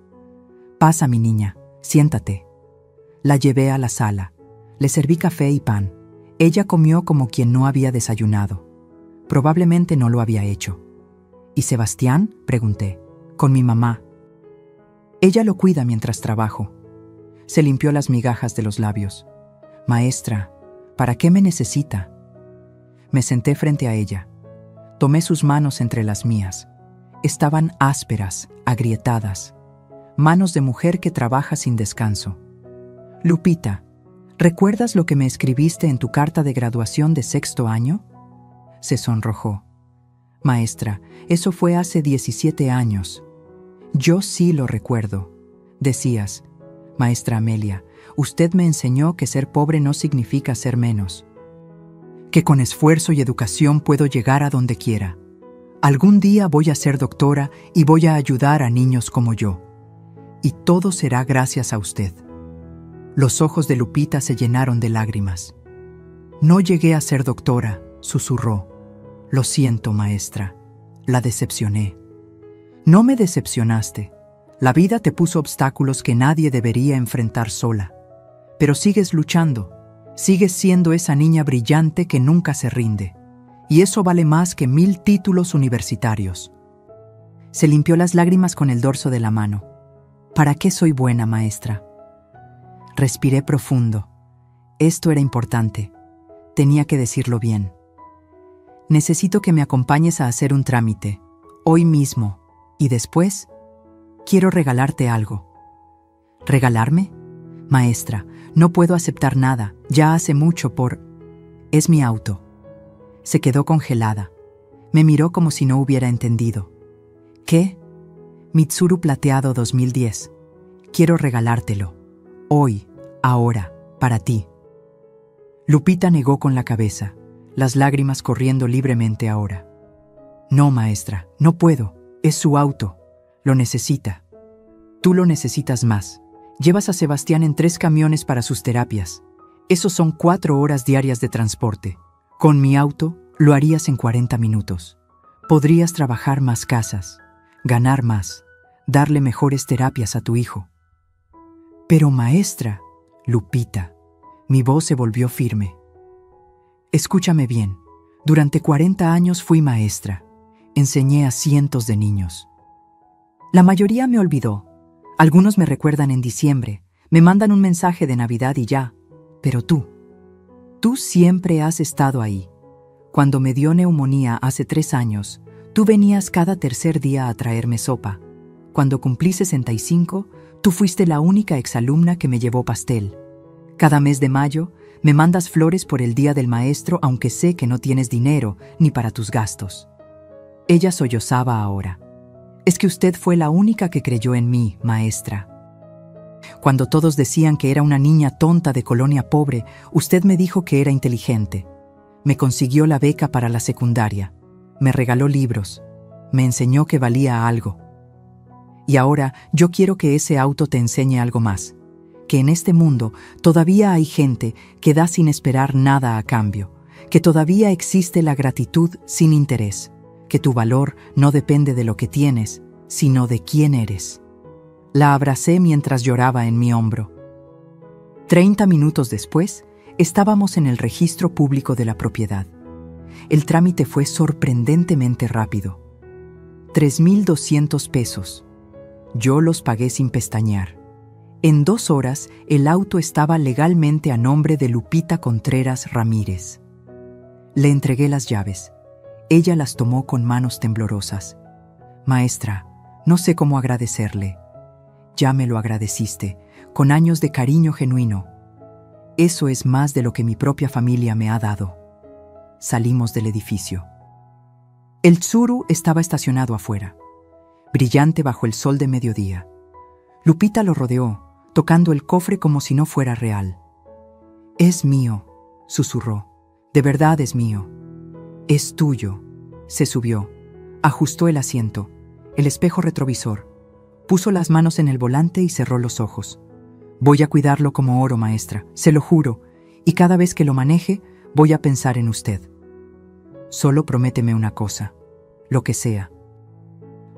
Pasa, mi niña, siéntate. La llevé a la sala. Le serví café y pan. Ella comió como quien no había desayunado. Probablemente no lo había hecho. ¿Y Sebastián?, pregunté. Con mi mamá. Ella lo cuida mientras trabajo. Se limpió las migajas de los labios. Maestra, ¿para qué me necesita? Me senté frente a ella. Tomé sus manos entre las mías. Estaban ásperas, agrietadas. Manos de mujer que trabaja sin descanso. Lupita, ¿recuerdas lo que me escribiste en tu carta de graduación de 6º año? Se sonrojó. Maestra, eso fue hace 17 años. Yo sí lo recuerdo. Decías, maestra Amelia, usted me enseñó que ser pobre no significa ser menos. Que con esfuerzo y educación puedo llegar a donde quiera. Algún día voy a ser doctora y voy a ayudar a niños como yo. Y todo será gracias a usted. Los ojos de Lupita se llenaron de lágrimas. No llegué a ser doctora, susurró. Lo siento, maestra. La decepcioné. No me decepcionaste. La vida te puso obstáculos que nadie debería enfrentar sola. Pero sigues luchando. Sigues siendo esa niña brillante que nunca se rinde. y eso vale más que 1000 títulos universitarios. Se limpió las lágrimas con el dorso de la mano. ¿Para qué soy buena, maestra? Respiré profundo. Esto era importante. Tenía que decirlo bien. Necesito que me acompañes a hacer un trámite, hoy mismo, y después quiero regalarte algo. ¿Regalarme? Maestra, no puedo aceptar nada, ya hace mucho por... Es mi auto. Se quedó congelada. Me miró como si no hubiera entendido. ¿Qué? Mitsuru Plateado 2010. Quiero regalártelo. Hoy, ahora, para ti. Lupita negó con la cabeza, las lágrimas corriendo libremente ahora. No, maestra, no puedo. Es su auto. Lo necesita. Tú lo necesitas más. Llevas a Sebastián en 3 camiones para sus terapias. Esos son 4 horas diarias de transporte. Con mi auto, lo harías en 40 minutos. Podrías trabajar más casas, ganar más, darle mejores terapias a tu hijo. Pero maestra, Lupita, mi voz se volvió firme. Escúchame bien, durante 40 años fui maestra. Enseñé a cientos de niños. La mayoría me olvidó. Algunos me recuerdan en diciembre, me mandan un mensaje de Navidad y ya. Pero tú siempre has estado ahí. Cuando me dio neumonía hace 3 años, tú venías cada tercer día a traerme sopa. Cuando cumplí 65, tú fuiste la única exalumna que me llevó pastel. Cada mes de mayo, me mandas flores por el Día del Maestro, aunque sé que no tienes dinero ni para tus gastos. Ella sollozaba ahora. Es que usted fue la única que creyó en mí, maestra. Cuando todos decían que era una niña tonta de colonia pobre, usted me dijo que era inteligente. Me consiguió la beca para la secundaria. Me regaló libros. Me enseñó que valía algo. Y ahora yo quiero que ese auto te enseñe algo más. Que en este mundo todavía hay gente que da sin esperar nada a cambio. Que todavía existe la gratitud sin interés. Que tu valor no depende de lo que tienes, sino de quién eres. La abracé mientras lloraba en mi hombro. 30 minutos después, estábamos en el registro público de la propiedad. El trámite fue sorprendentemente rápido. 3,200 pesos. Yo los pagué sin pestañear. En 2 horas, el auto estaba legalmente a nombre de Lupita Contreras Ramírez. Le entregué las llaves. Ella las tomó con manos temblorosas. Maestra, no sé cómo agradecerle. Ya me lo agradeciste, con años de cariño genuino. Eso es más de lo que mi propia familia me ha dado. Salimos del edificio. El Tsuru estaba estacionado afuera, brillante bajo el sol de mediodía. Lupita lo rodeó, tocando el cofre como si no fuera real. Es mío, susurró. De verdad es mío. Es tuyo. Se subió, ajustó el asiento, el espejo retrovisor, puso las manos en el volante y cerró los ojos. Voy a cuidarlo como oro, maestra, se lo juro, y cada vez que lo maneje, voy a pensar en usted. Solo prométeme una cosa, lo que sea.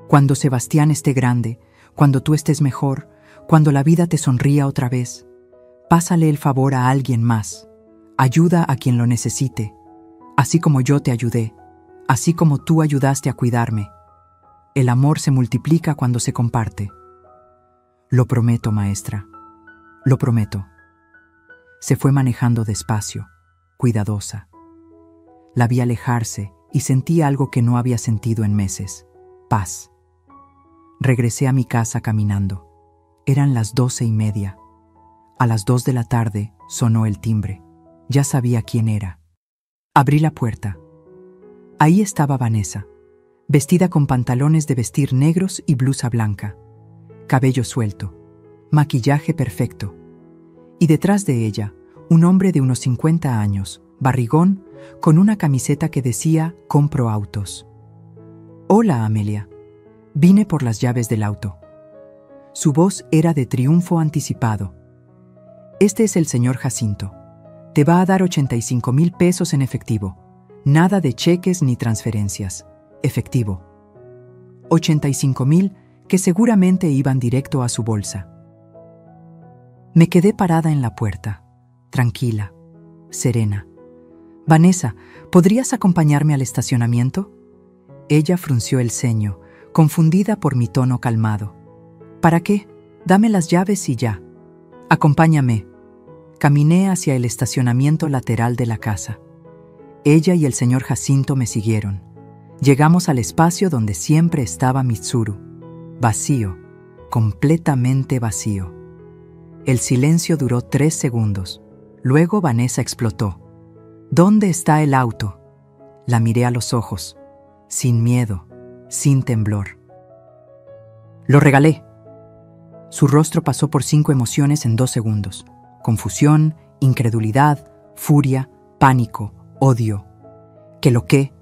Cuando Sebastián esté grande, cuando tú estés mejor, cuando la vida te sonría otra vez, pásale el favor a alguien más. Ayuda a quien lo necesite, así como yo te ayudé, así como tú ayudaste a cuidarme. El amor se multiplica cuando se comparte. Lo prometo, maestra. Lo prometo. Se fue manejando despacio, cuidadosa. La vi alejarse y sentí algo que no había sentido en meses. Paz. Regresé a mi casa caminando. Eran las 12:30. A las 2 de la tarde sonó el timbre. Ya sabía quién era. Abrí la puerta. Ahí estaba Vanessa, vestida con pantalones de vestir negros y blusa blanca, cabello suelto, maquillaje perfecto. Y detrás de ella, un hombre de unos 50 años, barrigón, con una camiseta que decía «Compro autos». «Hola, Amelia. Vine por las llaves del auto». Su voz era de triunfo anticipado. «Este es el señor Jacinto. Te va a dar 85,000 pesos en efectivo. Nada de cheques ni transferencias. Efectivo. 85,000 que seguramente iban directo a su bolsa». Me quedé parada en la puerta, tranquila, serena. Vanessa, ¿podrías acompañarme al estacionamiento? Ella frunció el ceño, confundida por mi tono calmado. ¿Para qué? Dame las llaves y ya. Acompáñame. Caminé hacia el estacionamiento lateral de la casa. Ella y el señor Jacinto me siguieron. Llegamos al espacio donde siempre estaba Mitsuru. Vacío, completamente vacío. El silencio duró 3 segundos. Luego Vanessa explotó. ¿Dónde está el auto? La miré a los ojos, sin miedo, sin temblor. Lo regalé. Su rostro pasó por 5 emociones en 2 segundos. Confusión, incredulidad, furia, pánico, odio. ¿Qué?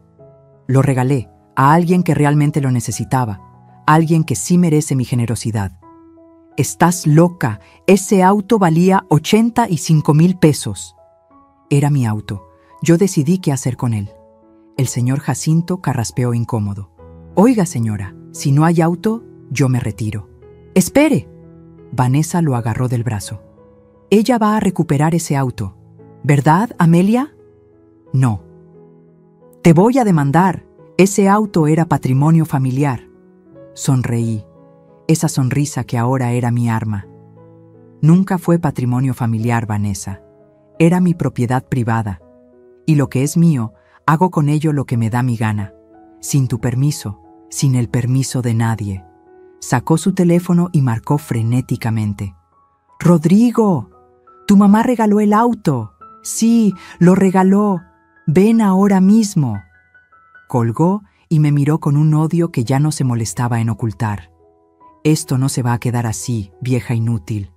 Lo regalé a alguien que realmente lo necesitaba, alguien que sí merece mi generosidad. Estás loca, ese auto valía 85,000 pesos. Era mi auto, yo decidí qué hacer con él. El señor Jacinto carraspeó incómodo. Oiga, señora, si no hay auto, yo me retiro. ¡Espere! Vanessa lo agarró del brazo. Ella va a recuperar ese auto, ¿verdad, Amelia? No. Te voy a demandar. Ese auto era patrimonio familiar. Sonreí, esa sonrisa que ahora era mi arma. Nunca fue patrimonio familiar, Vanessa. Era mi propiedad privada. Y lo que es mío, hago con ello lo que me da mi gana. Sin tu permiso, sin el permiso de nadie. Sacó su teléfono y marcó frenéticamente. ¡Rodrigo! ¡Tu mamá regaló el auto! ¡Sí, lo regaló! ¡Ven ahora mismo! Colgó y me miró con un odio que ya no se molestaba en ocultar. Esto no se va a quedar así, vieja inútil.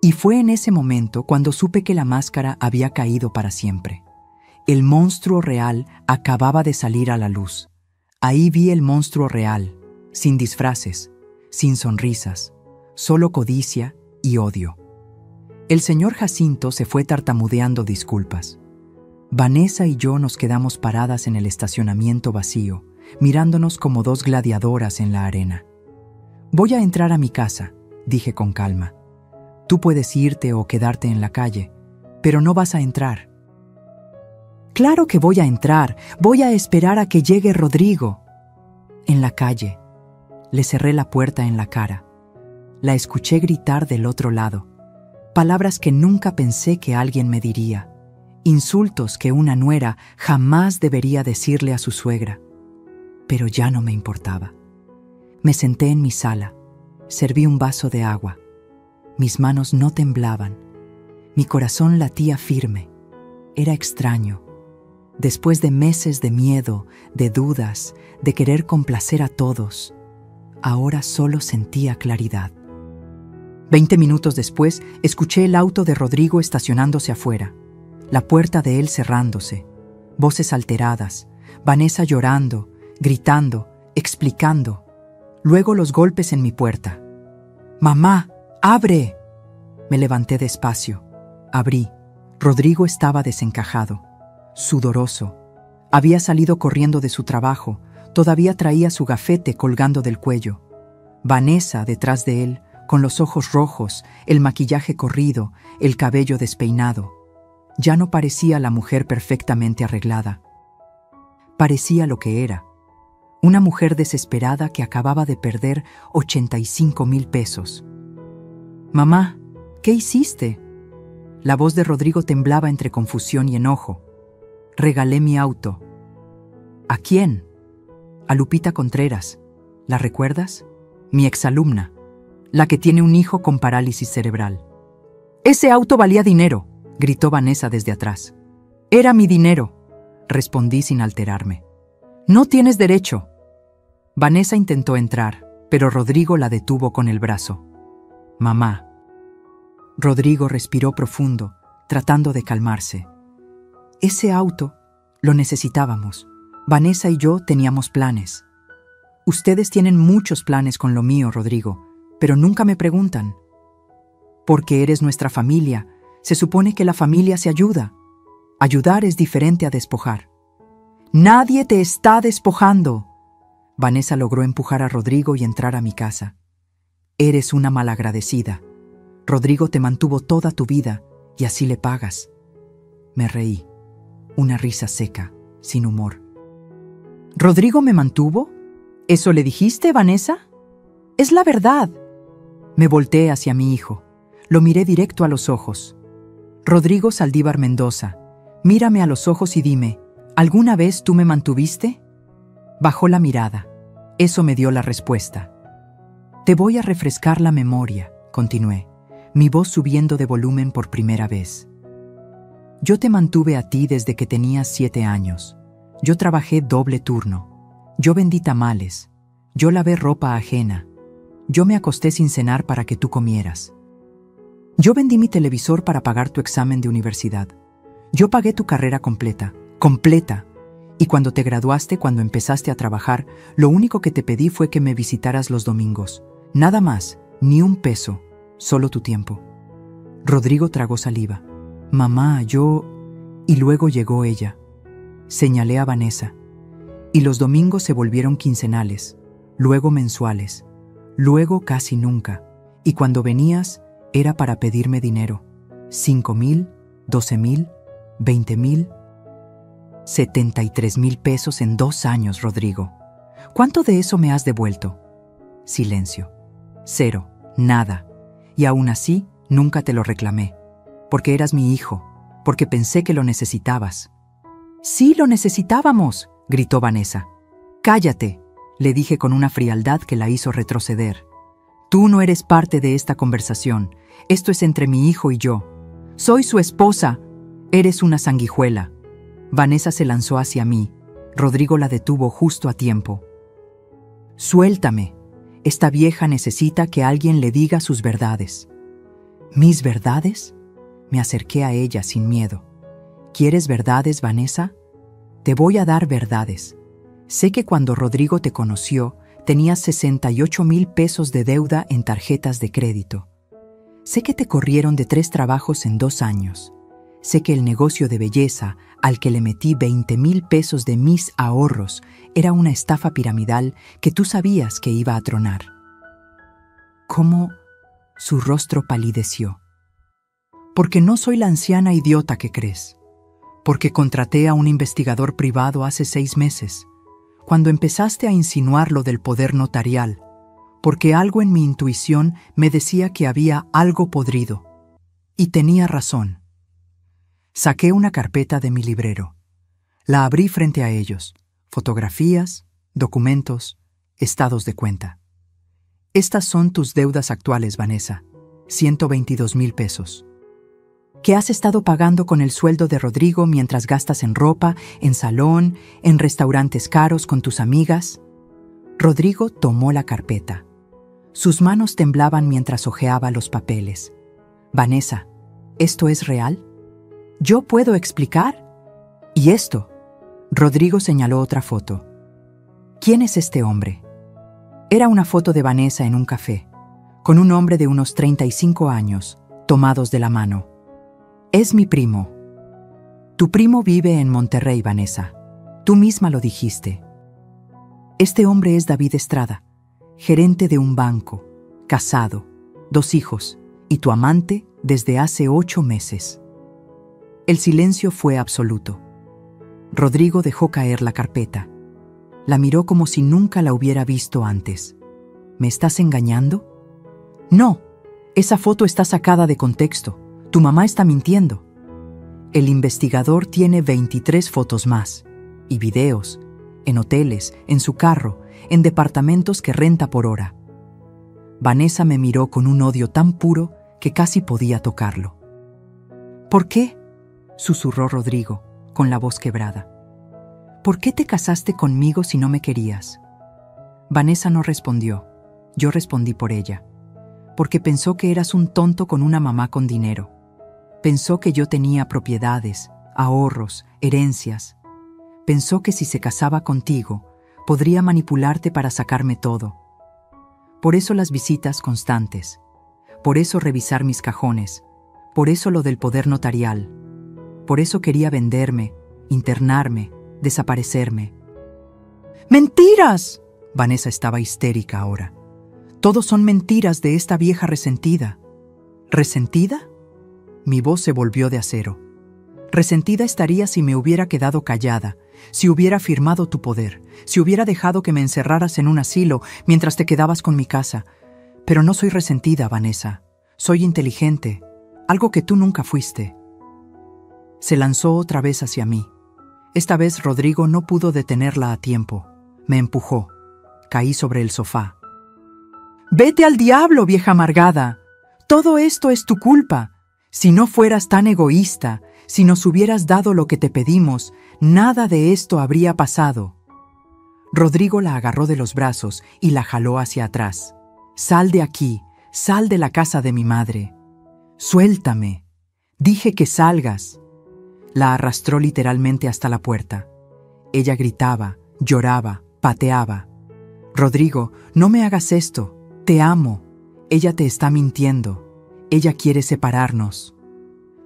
Y fue en ese momento cuando supe que la máscara había caído para siempre. El monstruo real acababa de salir a la luz. Ahí vi el monstruo real, sin disfraces, sin sonrisas, solo codicia y odio. El señor Jacinto se fue tartamudeando disculpas. Vanessa y yo nos quedamos paradas en el estacionamiento vacío, mirándonos como 2 gladiadoras en la arena. Voy a entrar a mi casa, dije con calma. Tú puedes irte o quedarte en la calle, pero no vas a entrar. Claro que voy a entrar, voy a esperar a que llegue Rodrigo. En la calle. Le cerré la puerta en la cara. La escuché gritar del otro lado. Palabras que nunca pensé que alguien me diría. Insultos que una nuera jamás debería decirle a su suegra. Pero ya no me importaba. Me senté en mi sala. Serví un vaso de agua. Mis manos no temblaban. Mi corazón latía firme. Era extraño. Después de meses de miedo, de dudas, de querer complacer a todos, ahora solo sentía claridad. 20 minutos después, escuché el auto de Rodrigo estacionándose afuera, la puerta de él cerrándose, voces alteradas, Vanessa llorando, gritando, explicando, luego los golpes en mi puerta. ¡Mamá, abre! Me levanté despacio, abrí. Rodrigo estaba desencajado, sudoroso. Había salido corriendo de su trabajo, todavía traía su gafete colgando del cuello. Vanessa, detrás de él, con los ojos rojos, el maquillaje corrido, el cabello despeinado. Ya no parecía la mujer perfectamente arreglada. Parecía lo que era, una mujer desesperada que acababa de perder 85,000 pesos. «Mamá, ¿qué hiciste?» La voz de Rodrigo temblaba entre confusión y enojo. «Regalé mi auto». «¿A quién?» «A Lupita Contreras. ¿La recuerdas? Mi exalumna, la que tiene un hijo con parálisis cerebral». «Ese auto valía dinero», gritó Vanessa desde atrás. «Era mi dinero», respondí sin alterarme. «No tienes derecho». Vanessa intentó entrar, pero Rodrigo la detuvo con el brazo. «Mamá». Rodrigo respiró profundo, tratando de calmarse. «Ese auto lo necesitábamos. Vanessa y yo teníamos planes. Ustedes tienen muchos planes con lo mío, Rodrigo, pero nunca me preguntan. Porque eres nuestra familia, se supone que la familia se ayuda. Ayudar es diferente a despojar». «Nadie te está despojando». Vanessa logró empujar a Rodrigo y entrar a mi casa. «Eres una malagradecida. Rodrigo te mantuvo toda tu vida y así le pagas». Me reí. Una risa seca, sin humor. ¿Rodrigo me mantuvo? ¿Eso le dijiste, Vanessa? Es la verdad. Me volteé hacia mi hijo. Lo miré directo a los ojos. Rodrigo Saldívar Mendoza, mírame a los ojos y dime, ¿alguna vez tú me mantuviste? Bajó la mirada. Eso me dio la respuesta. Te voy a refrescar la memoria, continué, mi voz subiendo de volumen por primera vez. Yo te mantuve a ti desde que tenías 7 años. Yo trabajé doble turno. Yo vendí tamales. Yo lavé ropa ajena. Yo me acosté sin cenar para que tú comieras. Yo vendí mi televisor para pagar tu examen de universidad. Yo pagué tu carrera completa. ¡Completa! Y cuando te graduaste, cuando empezaste a trabajar, lo único que te pedí fue que me visitaras los domingos. Nada más, ni un peso, solo tu tiempo. Rodrigo tragó saliva. Mamá, yo... Y luego llegó ella. Señalé a Vanessa. Y los domingos se volvieron quincenales, luego mensuales, luego casi nunca. Y cuando venías, era para pedirme dinero. 5,000, 12,000, 20,000, 73,000 pesos en 2 años, Rodrigo. ¿Cuánto de eso me has devuelto? Silencio. 0, nada. Y aún así, nunca te lo reclamé. Porque eras mi hijo, porque pensé que lo necesitabas. Sí, lo necesitábamos, gritó Vanessa. Cállate, le dije con una frialdad que la hizo retroceder. Tú no eres parte de esta conversación. Esto es entre mi hijo y yo. Soy su esposa. Eres una sanguijuela. Vanessa se lanzó hacia mí. Rodrigo la detuvo justo a tiempo. Suéltame. Esta vieja necesita que alguien le diga sus verdades. ¿Mis verdades? Me acerqué a ella sin miedo. ¿Quieres verdades, Vanessa? Te voy a dar verdades. Sé que cuando Rodrigo te conoció, tenías 68,000 pesos de deuda en tarjetas de crédito. Sé que te corrieron de 3 trabajos en 2 años. Sé que el negocio de belleza, al que le metí 20,000 pesos de mis ahorros, era una estafa piramidal que tú sabías que iba a tronar. ¿Cómo? Su rostro palideció. Porque no soy la anciana idiota que crees. Porque contraté a un investigador privado hace 6 meses, cuando empezaste a insinuar lo del poder notarial, porque algo en mi intuición me decía que había algo podrido. Y tenía razón. Saqué una carpeta de mi librero. La abrí frente a ellos. Fotografías, documentos, estados de cuenta. Estas son tus deudas actuales, Vanessa. 122,000 pesos. ¿Qué has estado pagando con el sueldo de Rodrigo mientras gastas en ropa, en salón, en restaurantes caros con tus amigas? Rodrigo tomó la carpeta. Sus manos temblaban mientras hojeaba los papeles. Vanessa, ¿esto es real? ¿Yo puedo explicar? ¿Y esto? Rodrigo señaló otra foto. ¿Quién es este hombre? Era una foto de Vanessa en un café, con un hombre de unos 35 años, tomados de la mano. Es mi primo. Tu primo vive en Monterrey, Vanessa. Tú misma lo dijiste. Este hombre es David Estrada, gerente de un banco, casado, 2 hijos, y tu amante desde hace 8 meses. El silencio fue absoluto. Rodrigo dejó caer la carpeta. La miró como si nunca la hubiera visto antes. ¿Me estás engañando? No, esa foto está sacada de contexto. Tu mamá está mintiendo. El investigador tiene 23 fotos más, y videos, en hoteles, en su carro, en departamentos que renta por hora. Vanessa me miró con un odio tan puro que casi podía tocarlo. ¿Por qué?, susurró Rodrigo, con la voz quebrada. ¿Por qué te casaste conmigo si no me querías? Vanessa no respondió. Yo respondí por ella. Porque pensó que eras un tonto con una mamá con dinero. Pensó que yo tenía propiedades, ahorros, herencias. Pensó que si se casaba contigo, podría manipularte para sacarme todo. Por eso las visitas constantes. Por eso revisar mis cajones. Por eso lo del poder notarial. Por eso quería venderme, internarme, desaparecerme. ¡Mentiras! Vanessa estaba histérica ahora. Todos son mentiras de esta vieja resentida. ¿Resentida? Mi voz se volvió de acero. Resentida estaría si me hubiera quedado callada, si hubiera firmado tu poder, si hubiera dejado que me encerraras en un asilo mientras te quedabas con mi casa. Pero no soy resentida, Vanessa. Soy inteligente, algo que tú nunca fuiste. Se lanzó otra vez hacia mí. Esta vez Rodrigo no pudo detenerla a tiempo. Me empujó. Caí sobre el sofá. «¡Vete al diablo, vieja amargada! Todo esto es tu culpa. Si no fueras tan egoísta, si nos hubieras dado lo que te pedimos, nada de esto habría pasado». Rodrigo la agarró de los brazos y la jaló hacia atrás. «Sal de aquí, sal de la casa de mi madre. Suéltame. Dije que salgas». La arrastró literalmente hasta la puerta. Ella gritaba, lloraba, pateaba. «Rodrigo, no me hagas esto. Te amo. Ella te está mintiendo. Ella quiere separarnos».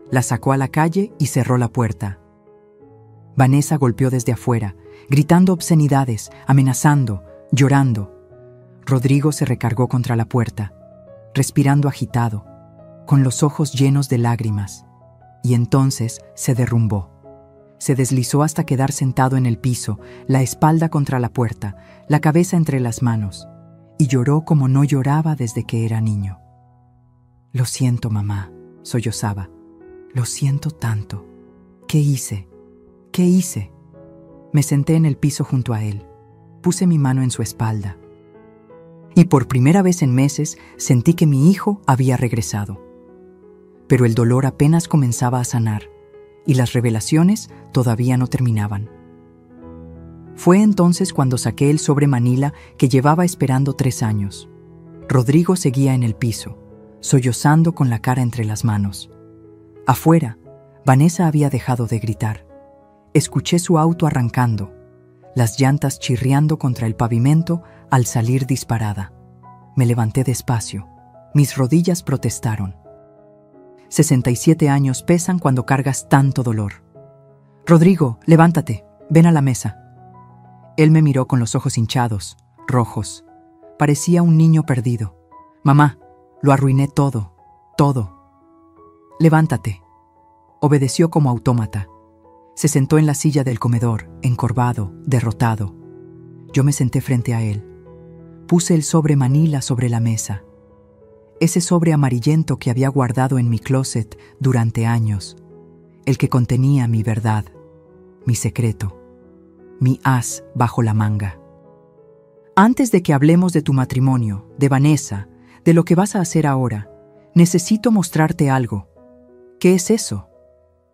La sacó a la calle y cerró la puerta. Vanessa golpeó desde afuera, gritando obscenidades, amenazando, llorando. Rodrigo se recargó contra la puerta, respirando agitado, con los ojos llenos de lágrimas, y entonces se derrumbó. Se deslizó hasta quedar sentado en el piso, la espalda contra la puerta, la cabeza entre las manos, y lloró como no lloraba desde que era niño. «Lo siento, mamá», sollozaba. «Lo siento tanto. ¿Qué hice? ¿Qué hice?». Me senté en el piso junto a él. Puse mi mano en su espalda. Y por primera vez en meses sentí que mi hijo había regresado. Pero el dolor apenas comenzaba a sanar, y las revelaciones todavía no terminaban. Fue entonces cuando saqué el sobre Manila que llevaba esperando 3 años. Rodrigo seguía en el piso, sollozando con la cara entre las manos. Afuera, Vanessa había dejado de gritar. Escuché su auto arrancando, las llantas chirriando contra el pavimento al salir disparada. Me levanté despacio. Mis rodillas protestaron. 67 años pesan cuando cargas tanto dolor. «Rodrigo, levántate, ven a la mesa». Él me miró con los ojos hinchados, rojos. Parecía un niño perdido. «Mamá, lo arruiné todo, todo». «Levántate». Obedeció como autómata. Se sentó en la silla del comedor, encorvado, derrotado. Yo me senté frente a él. Puse el sobre Manila sobre la mesa. Ese sobre amarillento que había guardado en mi closet durante años. El que contenía mi verdad, mi secreto, mi as bajo la manga. «Antes de que hablemos de tu matrimonio, de Vanessa, de lo que vas a hacer ahora, necesito mostrarte algo». «¿Qué es eso?»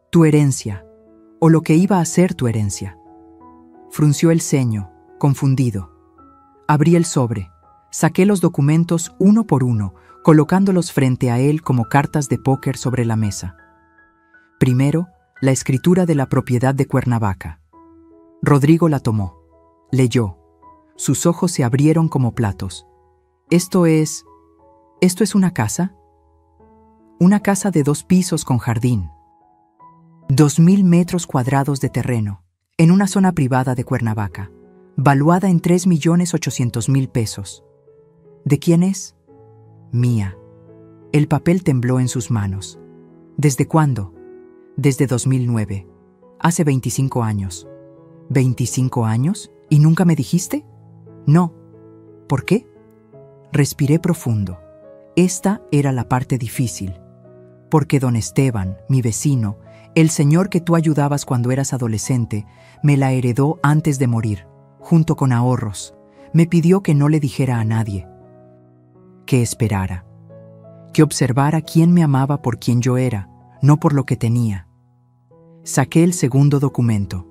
«Tu herencia, o lo que iba a ser tu herencia». Frunció el ceño, confundido. Abrí el sobre, saqué los documentos uno por uno, colocándolos frente a él como cartas de póker sobre la mesa. Primero, la escritura de la propiedad de Cuernavaca. Rodrigo la tomó, leyó. Sus ojos se abrieron como platos. ¿Esto es una casa?» «Una casa de 2 pisos con jardín. 2,000 metros cuadrados de terreno, en una zona privada de Cuernavaca, valuada en 3,800,000 pesos. ¿De quién es?» «Mía». El papel tembló en sus manos. «¿Desde cuándo?» «Desde 2009. Hace 25 años». «¿25 años? ¿Y nunca me dijiste?» «No». «¿Por qué?» Respiré profundo. Esta era la parte difícil. Porque don Esteban, mi vecino, el señor que tú ayudabas cuando eras adolescente, me la heredó antes de morir, junto con ahorros. Me pidió que no le dijera a nadie. Que esperara. Que observara quién me amaba por quien yo era, no por lo que tenía. Saqué el segundo documento.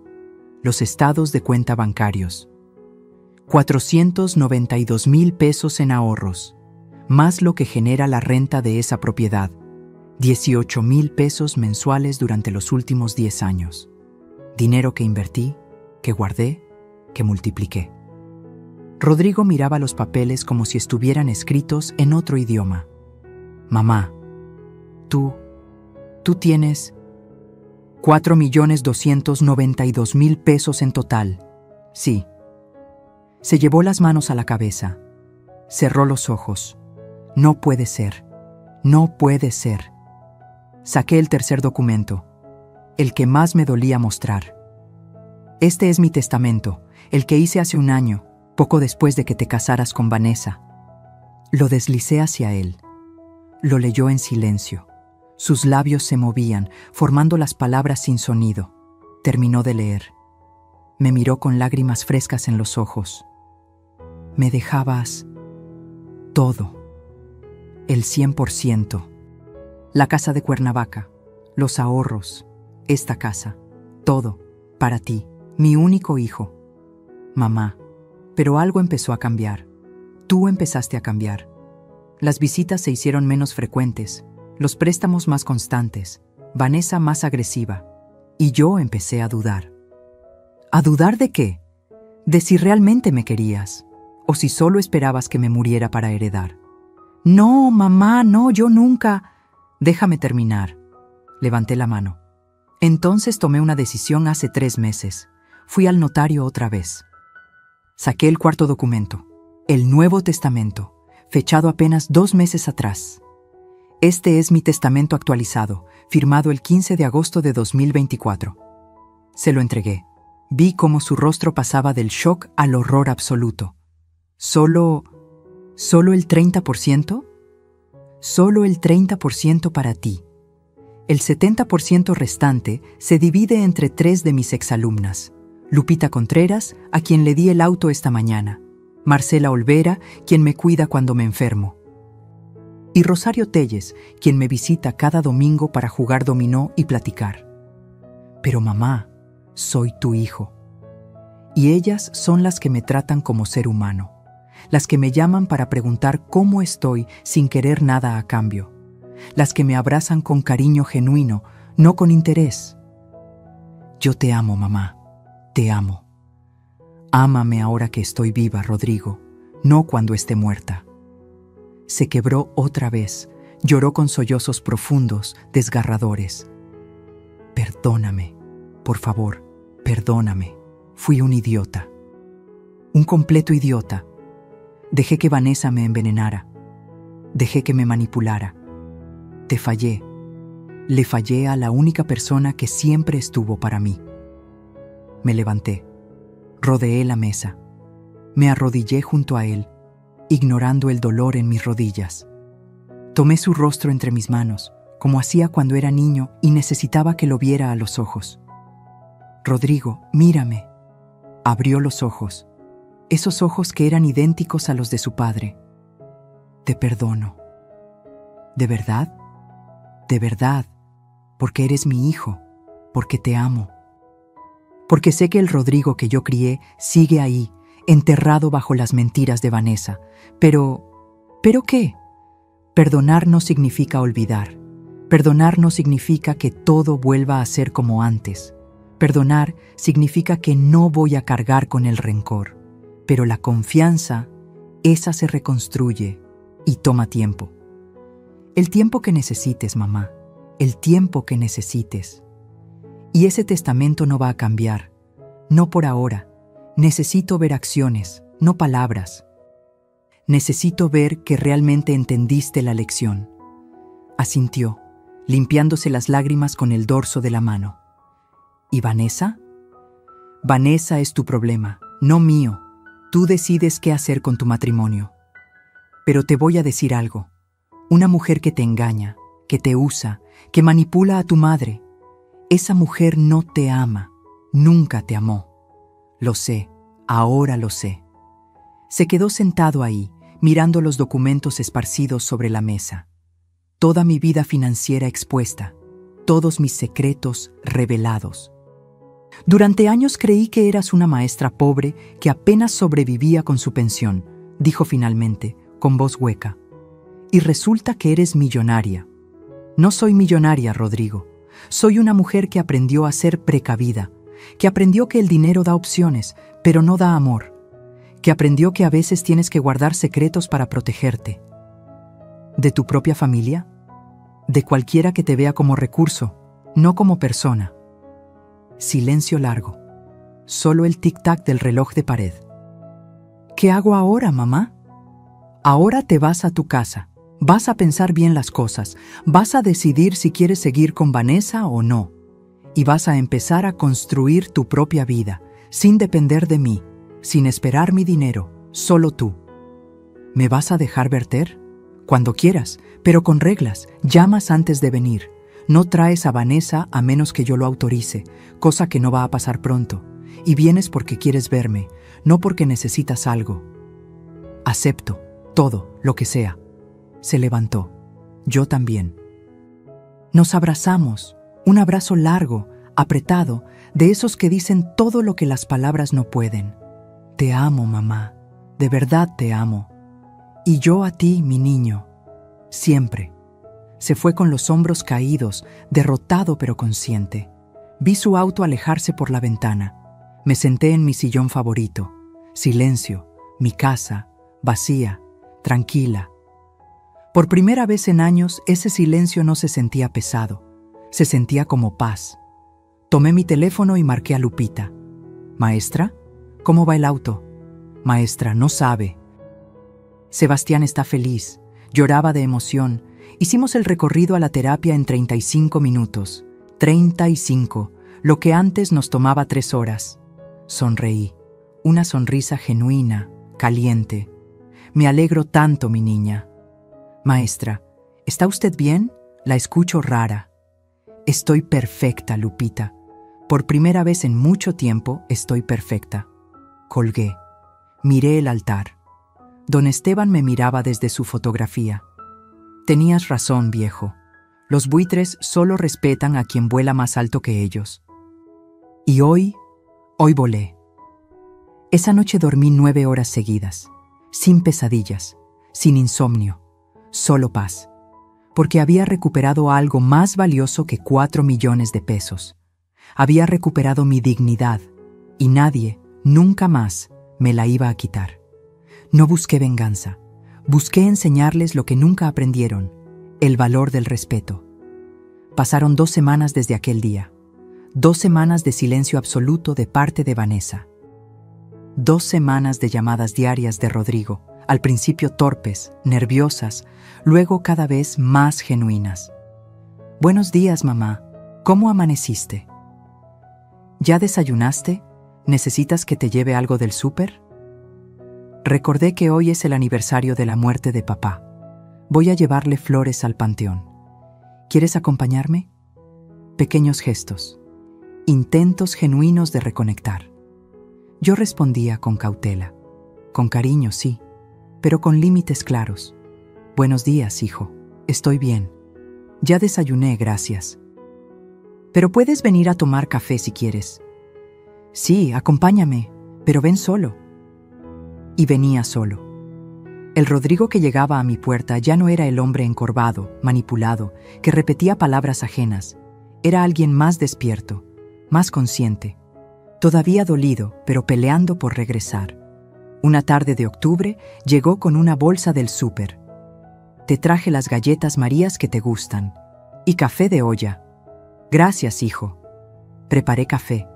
Los estados de cuenta bancarios. 492,000 pesos en ahorros, más lo que genera la renta de esa propiedad. 18,000 pesos mensuales durante los últimos 10 años. Dinero que invertí, que guardé, que multipliqué. Rodrigo miraba los papeles como si estuvieran escritos en otro idioma. «Mamá, tú tienes 4,292,000 pesos en total». «Sí». Se llevó las manos a la cabeza. Cerró los ojos. «No puede ser. No puede ser». Saqué el tercer documento. el que más me dolía mostrar. Este es mi testamento, el que hice hace un año, poco después de que te casaras con Vanessa. Lo deslicé hacia él. Lo leyó en silencio. Sus labios se movían, formando las palabras sin sonido. Terminó de leer. Me miró con lágrimas frescas en los ojos. Me dejabas todo, el 100%. La casa de Cuernavaca, los ahorros, esta casa, todo, para ti, mi único hijo. Mamá, pero algo empezó a cambiar. Tú empezaste a cambiar. Las visitas se hicieron menos frecuentes, los préstamos más constantes, Vanessa más agresiva, y yo empecé a dudar. ¿A dudar de qué? De si realmente me querías, o si solo esperabas que me muriera para heredar. No, mamá, no, yo nunca. Déjame terminar. Levanté la mano. Entonces tomé una decisión hace 3 meses. Fui al notario otra vez. Saqué el cuarto documento, el Nuevo Testamento, fechado apenas 2 meses atrás. Este es mi testamento actualizado, firmado el 15 de agosto de 2024. Se lo entregué. Vi cómo su rostro pasaba del shock al horror absoluto. ¿Solo el 30%? Solo el 30% para ti. El 70% restante se divide entre 3 de mis exalumnas. Lupita Contreras, a quien le di el auto esta mañana. Marcela Olvera, quien me cuida cuando me enfermo. Y Rosario Telles, quien me visita cada domingo para jugar dominó y platicar. Pero mamá, soy tu hijo. Y ellas son las que me tratan como ser humano. Las que me llaman para preguntar cómo estoy sin querer nada a cambio. Las que me abrazan con cariño genuino, no con interés. Yo te amo, mamá. Te amo. Ámame ahora que estoy viva, Rodrigo, no cuando esté muerta. Se quebró otra vez, lloró con sollozos profundos, desgarradores. Perdóname, por favor, perdóname. Fui un idiota. Un completo idiota. Dejé que Vanessa me envenenara. Dejé que me manipulara. Te fallé. Le fallé a la única persona que siempre estuvo para mí. Me levanté. Rodeé la mesa. Me arrodillé junto a él, ignorando el dolor en mis rodillas. Tomé su rostro entre mis manos, como hacía cuando era niño y necesitaba que lo viera a los ojos. Rodrigo, mírame. Abrió los ojos, esos ojos que eran idénticos a los de su padre. Te perdono. ¿De verdad? De verdad, porque eres mi hijo, porque te amo. Porque sé que el Rodrigo que yo crié sigue ahí, enterrado bajo las mentiras de Vanessa. ¿Pero qué? Perdonar no significa olvidar. Perdonar no significa que todo vuelva a ser como antes. Perdonar significa que no voy a cargar con el rencor. Pero la confianza, esa se reconstruye y toma tiempo. El tiempo que necesites, mamá. El tiempo que necesites. Y ese testamento no va a cambiar. No por ahora. Necesito ver acciones, no palabras. Necesito ver que realmente entendiste la lección. Asintió, limpiándose las lágrimas con el dorso de la mano. ¿Y Vanessa? Vanessa es tu problema, no mío. Tú decides qué hacer con tu matrimonio. Pero te voy a decir algo. Una mujer que te engaña, que te usa, que manipula a tu madre, esa mujer no te ama, nunca te amó. Lo sé, ahora lo sé. Se quedó sentado ahí, mirando los documentos esparcidos sobre la mesa. Toda mi vida financiera expuesta, todos mis secretos revelados. Durante años creí que eras una maestra pobre que apenas sobrevivía con su pensión, dijo finalmente, con voz hueca. Y resulta que eres millonaria. No soy millonaria, Rodrigo. Soy una mujer que aprendió a ser precavida, que aprendió que el dinero da opciones, pero no da amor, que aprendió que a veces tienes que guardar secretos para protegerte. ¿De tu propia familia? De cualquiera que te vea como recurso, no como persona. Silencio largo. Solo el tic-tac del reloj de pared. ¿Qué hago ahora, mamá? Ahora te vas a tu casa. Vas a pensar bien las cosas. Vas a decidir si quieres seguir con Vanessa o no. y vas a empezar a construir tu propia vida, sin depender de mí, sin esperar mi dinero, solo tú. ¿Me vas a dejar verter? Cuando quieras, pero con reglas. Llamas antes de venir. No traes a Vanessa a menos que yo lo autorice, cosa que no va a pasar pronto. Y vienes porque quieres verme, no porque necesitas algo. Acepto, todo, lo que sea. Se levantó. Yo también. Nos abrazamos, un abrazo largo, apretado, de esos que dicen todo lo que las palabras no pueden. Te amo, mamá, de verdad te amo. Y yo a ti, mi niño, siempre. Se fue con los hombros caídos, derrotado pero consciente. Vi su auto alejarse por la ventana. Me senté en mi sillón favorito. Silencio, mi casa, vacía, tranquila. Por primera vez en años, ese silencio no se sentía pesado. Se sentía como paz. Tomé mi teléfono y marqué a Lupita. «Maestra, ¿cómo va el auto?» «Maestra, no sabe». Sebastián está feliz. Lloraba de emoción. Hicimos el recorrido a la terapia en 35 minutos. 35, lo que antes nos tomaba 3 horas. Sonreí. Una sonrisa genuina, caliente. «Me alegro tanto, mi niña». «Maestra, ¿está usted bien?» La escucho rara. «Estoy perfecta, Lupita. Por primera vez en mucho tiempo estoy perfecta». Colgué. Miré el altar. Don Esteban me miraba desde su fotografía. «Tenías razón, viejo. Los buitres solo respetan a quien vuela más alto que ellos». Y hoy volé. Esa noche dormí 9 horas seguidas, sin pesadillas, sin insomnio, solo paz, porque había recuperado algo más valioso que 4 millones de pesos. Había recuperado mi dignidad, y nadie, nunca más, me la iba a quitar. No busqué venganza. Busqué enseñarles lo que nunca aprendieron, el valor del respeto. Pasaron 2 semanas desde aquel día. 2 semanas de silencio absoluto de parte de Vanessa. 2 semanas de llamadas diarias de Rodrigo, al principio torpes, nerviosas, luego cada vez más genuinas. «Buenos días, mamá. ¿Cómo amaneciste? ¿Ya desayunaste? ¿Necesitas que te lleve algo del súper?» Recordé que hoy es el aniversario de la muerte de papá. Voy a llevarle flores al panteón. ¿Quieres acompañarme? Pequeños gestos. Intentos genuinos de reconectar. Yo respondía con cautela. Con cariño, sí, pero con límites claros. «Buenos días, hijo. Estoy bien. Ya desayuné, gracias. Pero puedes venir a tomar café si quieres». «Sí, acompáñame, pero ven solo». Y venía solo. El Rodrigo que llegaba a mi puerta ya no era el hombre encorvado, manipulado, que repetía palabras ajenas. Era alguien más despierto, más consciente, todavía dolido, pero peleando por regresar. Una tarde de octubre llegó con una bolsa del súper. «Te traje las galletas Marías que te gustan. Y café de olla». «Gracias, hijo». Preparé café.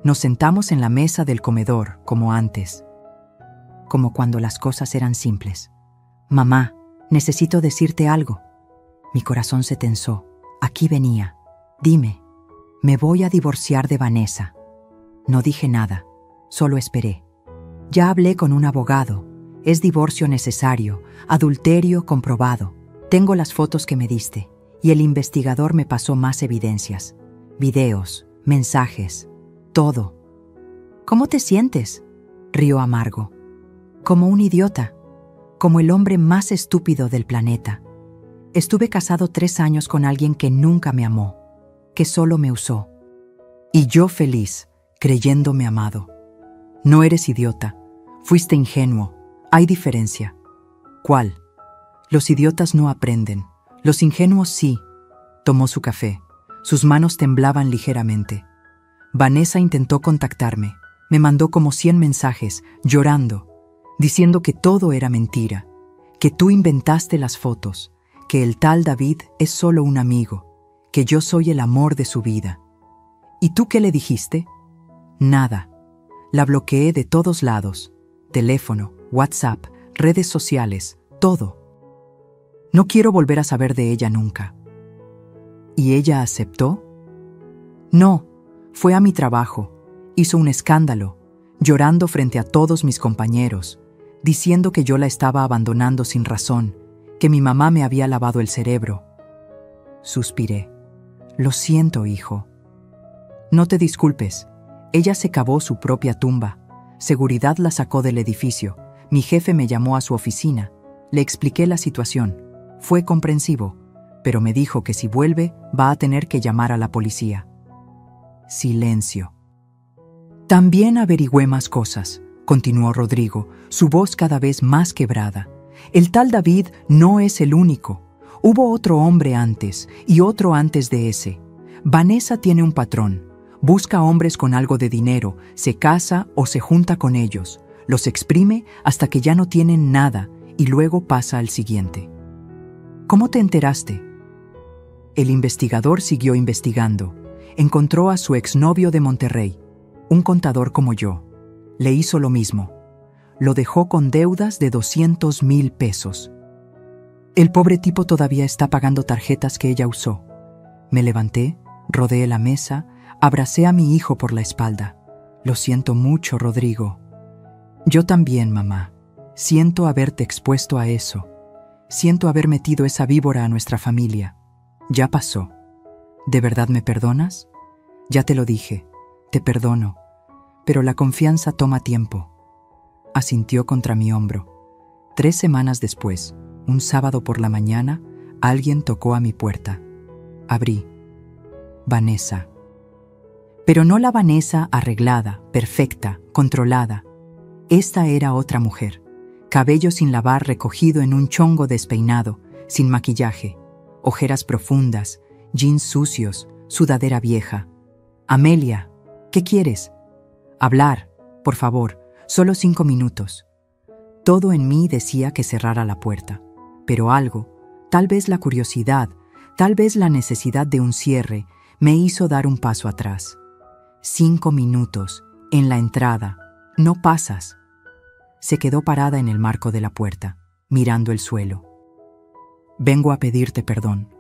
Nos sentamos en la mesa del comedor, como antes. Como cuando las cosas eran simples. «Mamá, necesito decirte algo». Mi corazón se tensó. Aquí venía. «Dime». «Me voy a divorciar de Vanessa». No dije nada, solo esperé. «Ya hablé con un abogado. Es divorcio necesario, adulterio comprobado. Tengo las fotos que me diste, y el investigador me pasó más evidencias. Videos, mensajes, todo». «¿Cómo te sientes?», rió amargo. «Como un idiota, como el hombre más estúpido del planeta. Estuve casado 3 años con alguien que nunca me amó, que solo me usó. Y yo feliz, creyéndome amado. No eres idiota, fuiste ingenuo. Hay diferencia». «¿Cuál?». «Los idiotas no aprenden, los ingenuos sí». Tomó su café. Sus manos temblaban ligeramente. Vanessa intentó contactarme. Me mandó como 100 mensajes, llorando, diciendo que todo era mentira, que tú inventaste las fotos, que el tal David es solo un amigo, que yo soy el amor de su vida. ¿Y tú qué le dijiste? Nada. La bloqueé de todos lados. Teléfono, WhatsApp, redes sociales, todo. No quiero volver a saber de ella nunca. ¿Y ella aceptó? No, fue a mi trabajo, hizo un escándalo, llorando frente a todos mis compañeros, diciendo que yo la estaba abandonando sin razón, que mi mamá me había lavado el cerebro. Suspiré. Lo siento, hijo. No te disculpes. Ella se cavó su propia tumba. Seguridad la sacó del edificio. Mi jefe me llamó a su oficina. Le expliqué la situación. Fue comprensivo, pero me dijo que si vuelve va a tener que llamar a la policía. Silencio. También averigüé más cosas, continuó Rodrigo, su voz cada vez más quebrada. El tal David no es el único. Hubo otro hombre antes y otro antes de ese. Vanessa tiene un patrón. Busca hombres con algo de dinero, se casa o se junta con ellos, los exprime hasta que ya no tienen nada y luego pasa al siguiente. ¿Cómo te enteraste? El investigador siguió investigando. Encontró a su exnovio de Monterrey, un contador como yo. Le hizo lo mismo. Lo dejó con deudas de 200,000 pesos. El pobre tipo todavía está pagando tarjetas que ella usó. Me levanté, rodeé la mesa, abracé a mi hijo por la espalda. Lo siento mucho, Rodrigo. Yo también, mamá. Siento haberte expuesto a eso. Siento haber metido esa víbora a nuestra familia. Ya pasó. ¿De verdad me perdonas? Ya te lo dije. Te perdono. Pero la confianza toma tiempo. Asintió contra mi hombro. 3 semanas después, un sábado por la mañana, alguien tocó a mi puerta. Abrí. Vanessa. Pero no la Vanessa arreglada, perfecta, controlada. Esta era otra mujer. Cabello sin lavar recogido en un chongo despeinado, sin maquillaje, ojeras profundas, jeans sucios, sudadera vieja. Amelia, ¿qué quieres? Hablar, por favor, solo 5 minutos. Todo en mí decía que cerrara la puerta, pero algo, tal vez la curiosidad, tal vez la necesidad de un cierre, me hizo dar un paso atrás. 5 minutos, en la entrada, no pasas. Se quedó parada en el marco de la puerta, mirando el suelo. Vengo a pedirte perdón.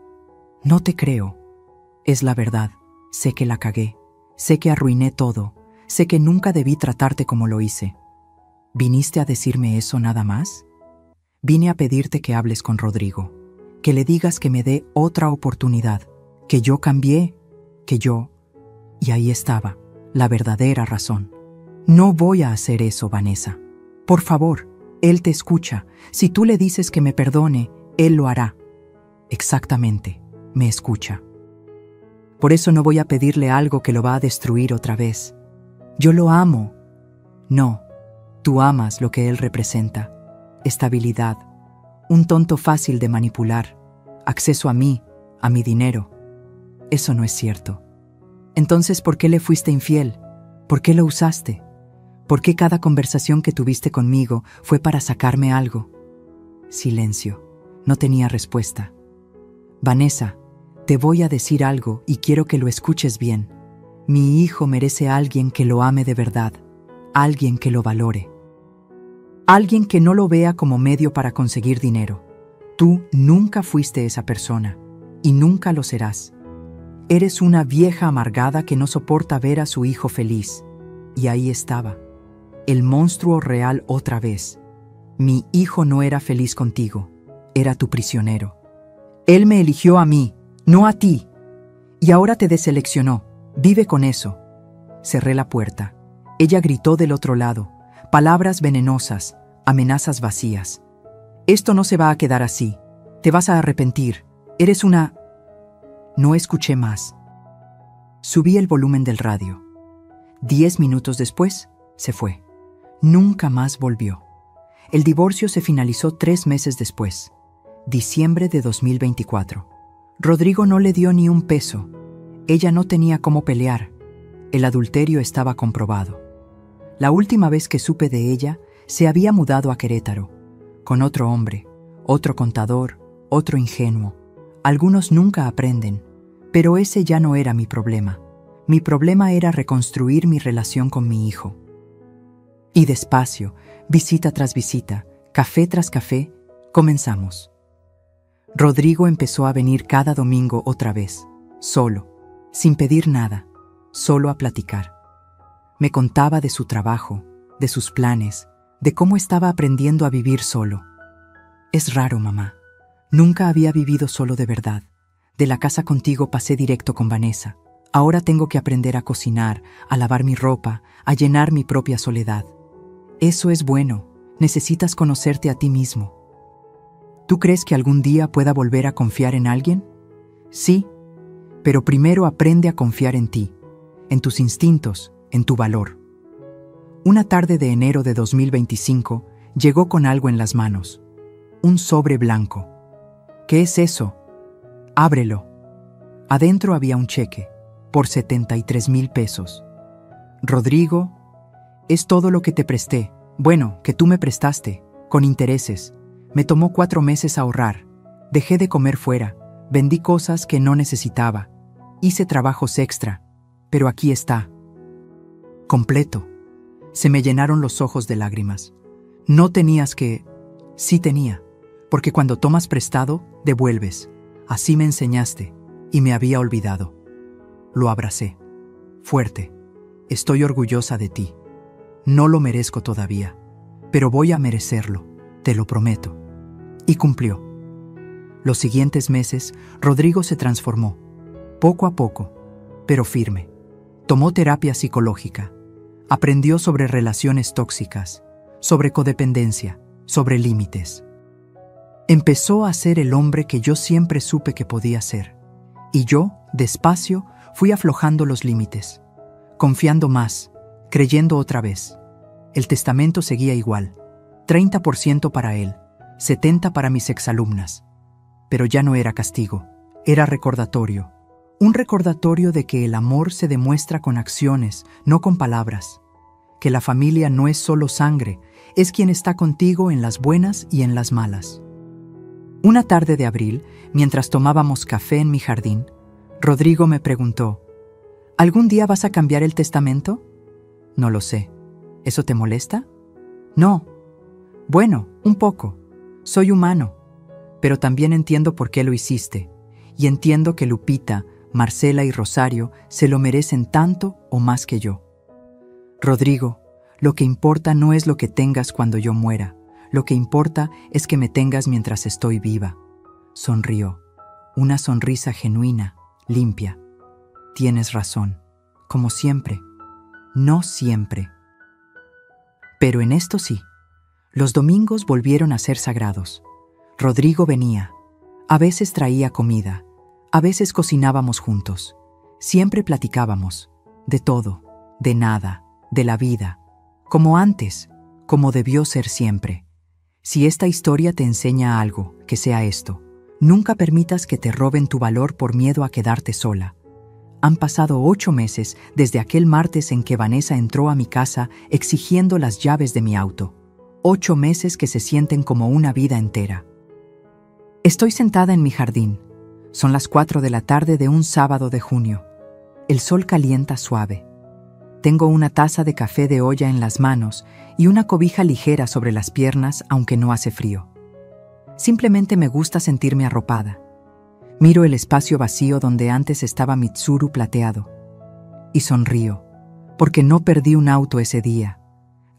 No te creo. Es la verdad. Sé que la cagué. Sé que arruiné todo. Sé que nunca debí tratarte como lo hice. ¿Viniste a decirme eso nada más? Vine a pedirte que hables con Rodrigo, que le digas que me dé otra oportunidad, que yo cambié, que yo... Y ahí estaba, la verdadera razón. No voy a hacer eso, Vanessa. Por favor, él te escucha. Si tú le dices que me perdone, él lo hará. Exactamente, me escucha. Por eso no voy a pedirle algo que lo va a destruir otra vez. Yo lo amo. No, tú amas lo que él representa. Estabilidad, un tonto fácil de manipular, acceso a mí, a mi dinero. Eso no es cierto. Entonces, ¿por qué le fuiste infiel? ¿Por qué lo usaste? ¿Por qué cada conversación que tuviste conmigo fue para sacarme algo? Silencio. No tenía respuesta. Vanessa, te voy a decir algo y quiero que lo escuches bien. Mi hijo merece a alguien que lo ame de verdad, alguien que lo valore. Alguien que no lo vea como medio para conseguir dinero. Tú nunca fuiste esa persona y nunca lo serás. Eres una vieja amargada que no soporta ver a su hijo feliz. Y ahí estaba, el monstruo real otra vez. Mi hijo no era feliz contigo, era tu prisionero. Él me eligió a mí, no a ti. Y ahora te deseleccionó. Vive con eso. Cerré la puerta. Ella gritó del otro lado. Palabras venenosas, amenazas vacías. Esto no se va a quedar así. Te vas a arrepentir. Eres una... No escuché más. Subí el volumen del radio. 10 minutos después, se fue. Nunca más volvió. El divorcio se finalizó 3 meses después, diciembre de 2024. Rodrigo no le dio ni un peso. Ella no tenía cómo pelear. El adulterio estaba comprobado. La última vez que supe de ella, se había mudado a Querétaro, con otro hombre, otro contador, otro ingenuo. Algunos nunca aprenden, pero ese ya no era mi problema. Mi problema era reconstruir mi relación con mi hijo. Y despacio, visita tras visita, café tras café, comenzamos. Rodrigo empezó a venir cada domingo otra vez, solo, sin pedir nada. solo a platicar. Me contaba de su trabajo, de sus planes, de cómo estaba aprendiendo a vivir solo. Es raro, mamá. Nunca había vivido solo de verdad. De la casa contigo pasé directo con Vanessa. Ahora tengo que aprender a cocinar, a lavar mi ropa, a llenar mi propia soledad. Eso es bueno. Necesitas conocerte a ti mismo. ¿Tú crees que algún día pueda volver a confiar en alguien? Sí, pero primero aprende a confiar en ti, en tus instintos, en tu valor. Una tarde de enero de 2025 llegó con algo en las manos. Un sobre blanco. ¿Qué es eso? Ábrelo. Adentro había un cheque, por 73,000 pesos. Rodrigo, es todo lo que te presté. Bueno, que tú me prestaste, con intereses. Me tomó 4 meses ahorrar. Dejé de comer fuera. Vendí cosas que no necesitaba. Hice trabajos extra. Pero aquí está. Completo. Se me llenaron los ojos de lágrimas. No tenías que... Sí tenía. Porque cuando tomas prestado, devuelves. Así me enseñaste. Y me había olvidado. Lo abracé. Fuerte. Estoy orgullosa de ti. No lo merezco todavía. Pero voy a merecerlo. Te lo prometo. Y cumplió. Los siguientes meses, Rodrigo se transformó. Poco a poco, pero firme. Tomó terapia psicológica. Aprendió sobre relaciones tóxicas, sobre codependencia, sobre límites. Empezó a ser el hombre que yo siempre supe que podía ser. Y yo, despacio, fui aflojando los límites, confiando más, creyendo otra vez. El testamento seguía igual, 30% para él, 70% para mis exalumnas. Pero ya no era castigo, era recordatorio. Un recordatorio de que el amor se demuestra con acciones, no con palabras. Que la familia no es solo sangre, es quien está contigo en las buenas y en las malas. Una tarde de abril, mientras tomábamos café en mi jardín, Rodrigo me preguntó, ¿algún día vas a cambiar el testamento? No lo sé. ¿Eso te molesta? No. Bueno, un poco. Soy humano. Pero también entiendo por qué lo hiciste. Y entiendo que Lupita, Marcela y Rosario se lo merecen tanto o más que yo. Rodrigo, lo que importa no es lo que tengas cuando yo muera. Lo que importa es que me tengas mientras estoy viva. Sonrió. Una sonrisa genuina, limpia. Tienes razón. Como siempre. No siempre. Pero en esto sí. Los domingos volvieron a ser sagrados. Rodrigo venía. A veces traía comida. A veces cocinábamos juntos. Siempre platicábamos. De todo. De nada. De la vida. Como antes. Como debió ser siempre. Si esta historia te enseña algo, que sea esto. Nunca permitas que te roben tu valor por miedo a quedarte sola. Han pasado 8 meses desde aquel martes en que Vanessa entró a mi casa exigiendo las llaves de mi auto. 8 meses que se sienten como una vida entera. Estoy sentada en mi jardín. Son las 4 de la tarde de un sábado de junio. El sol calienta suave. Tengo una taza de café de olla en las manos y una cobija ligera sobre las piernas, aunque no hace frío. Simplemente me gusta sentirme arropada. Miro el espacio vacío donde antes estaba Mitsuru plateado. Y sonrío, porque no perdí un auto ese día.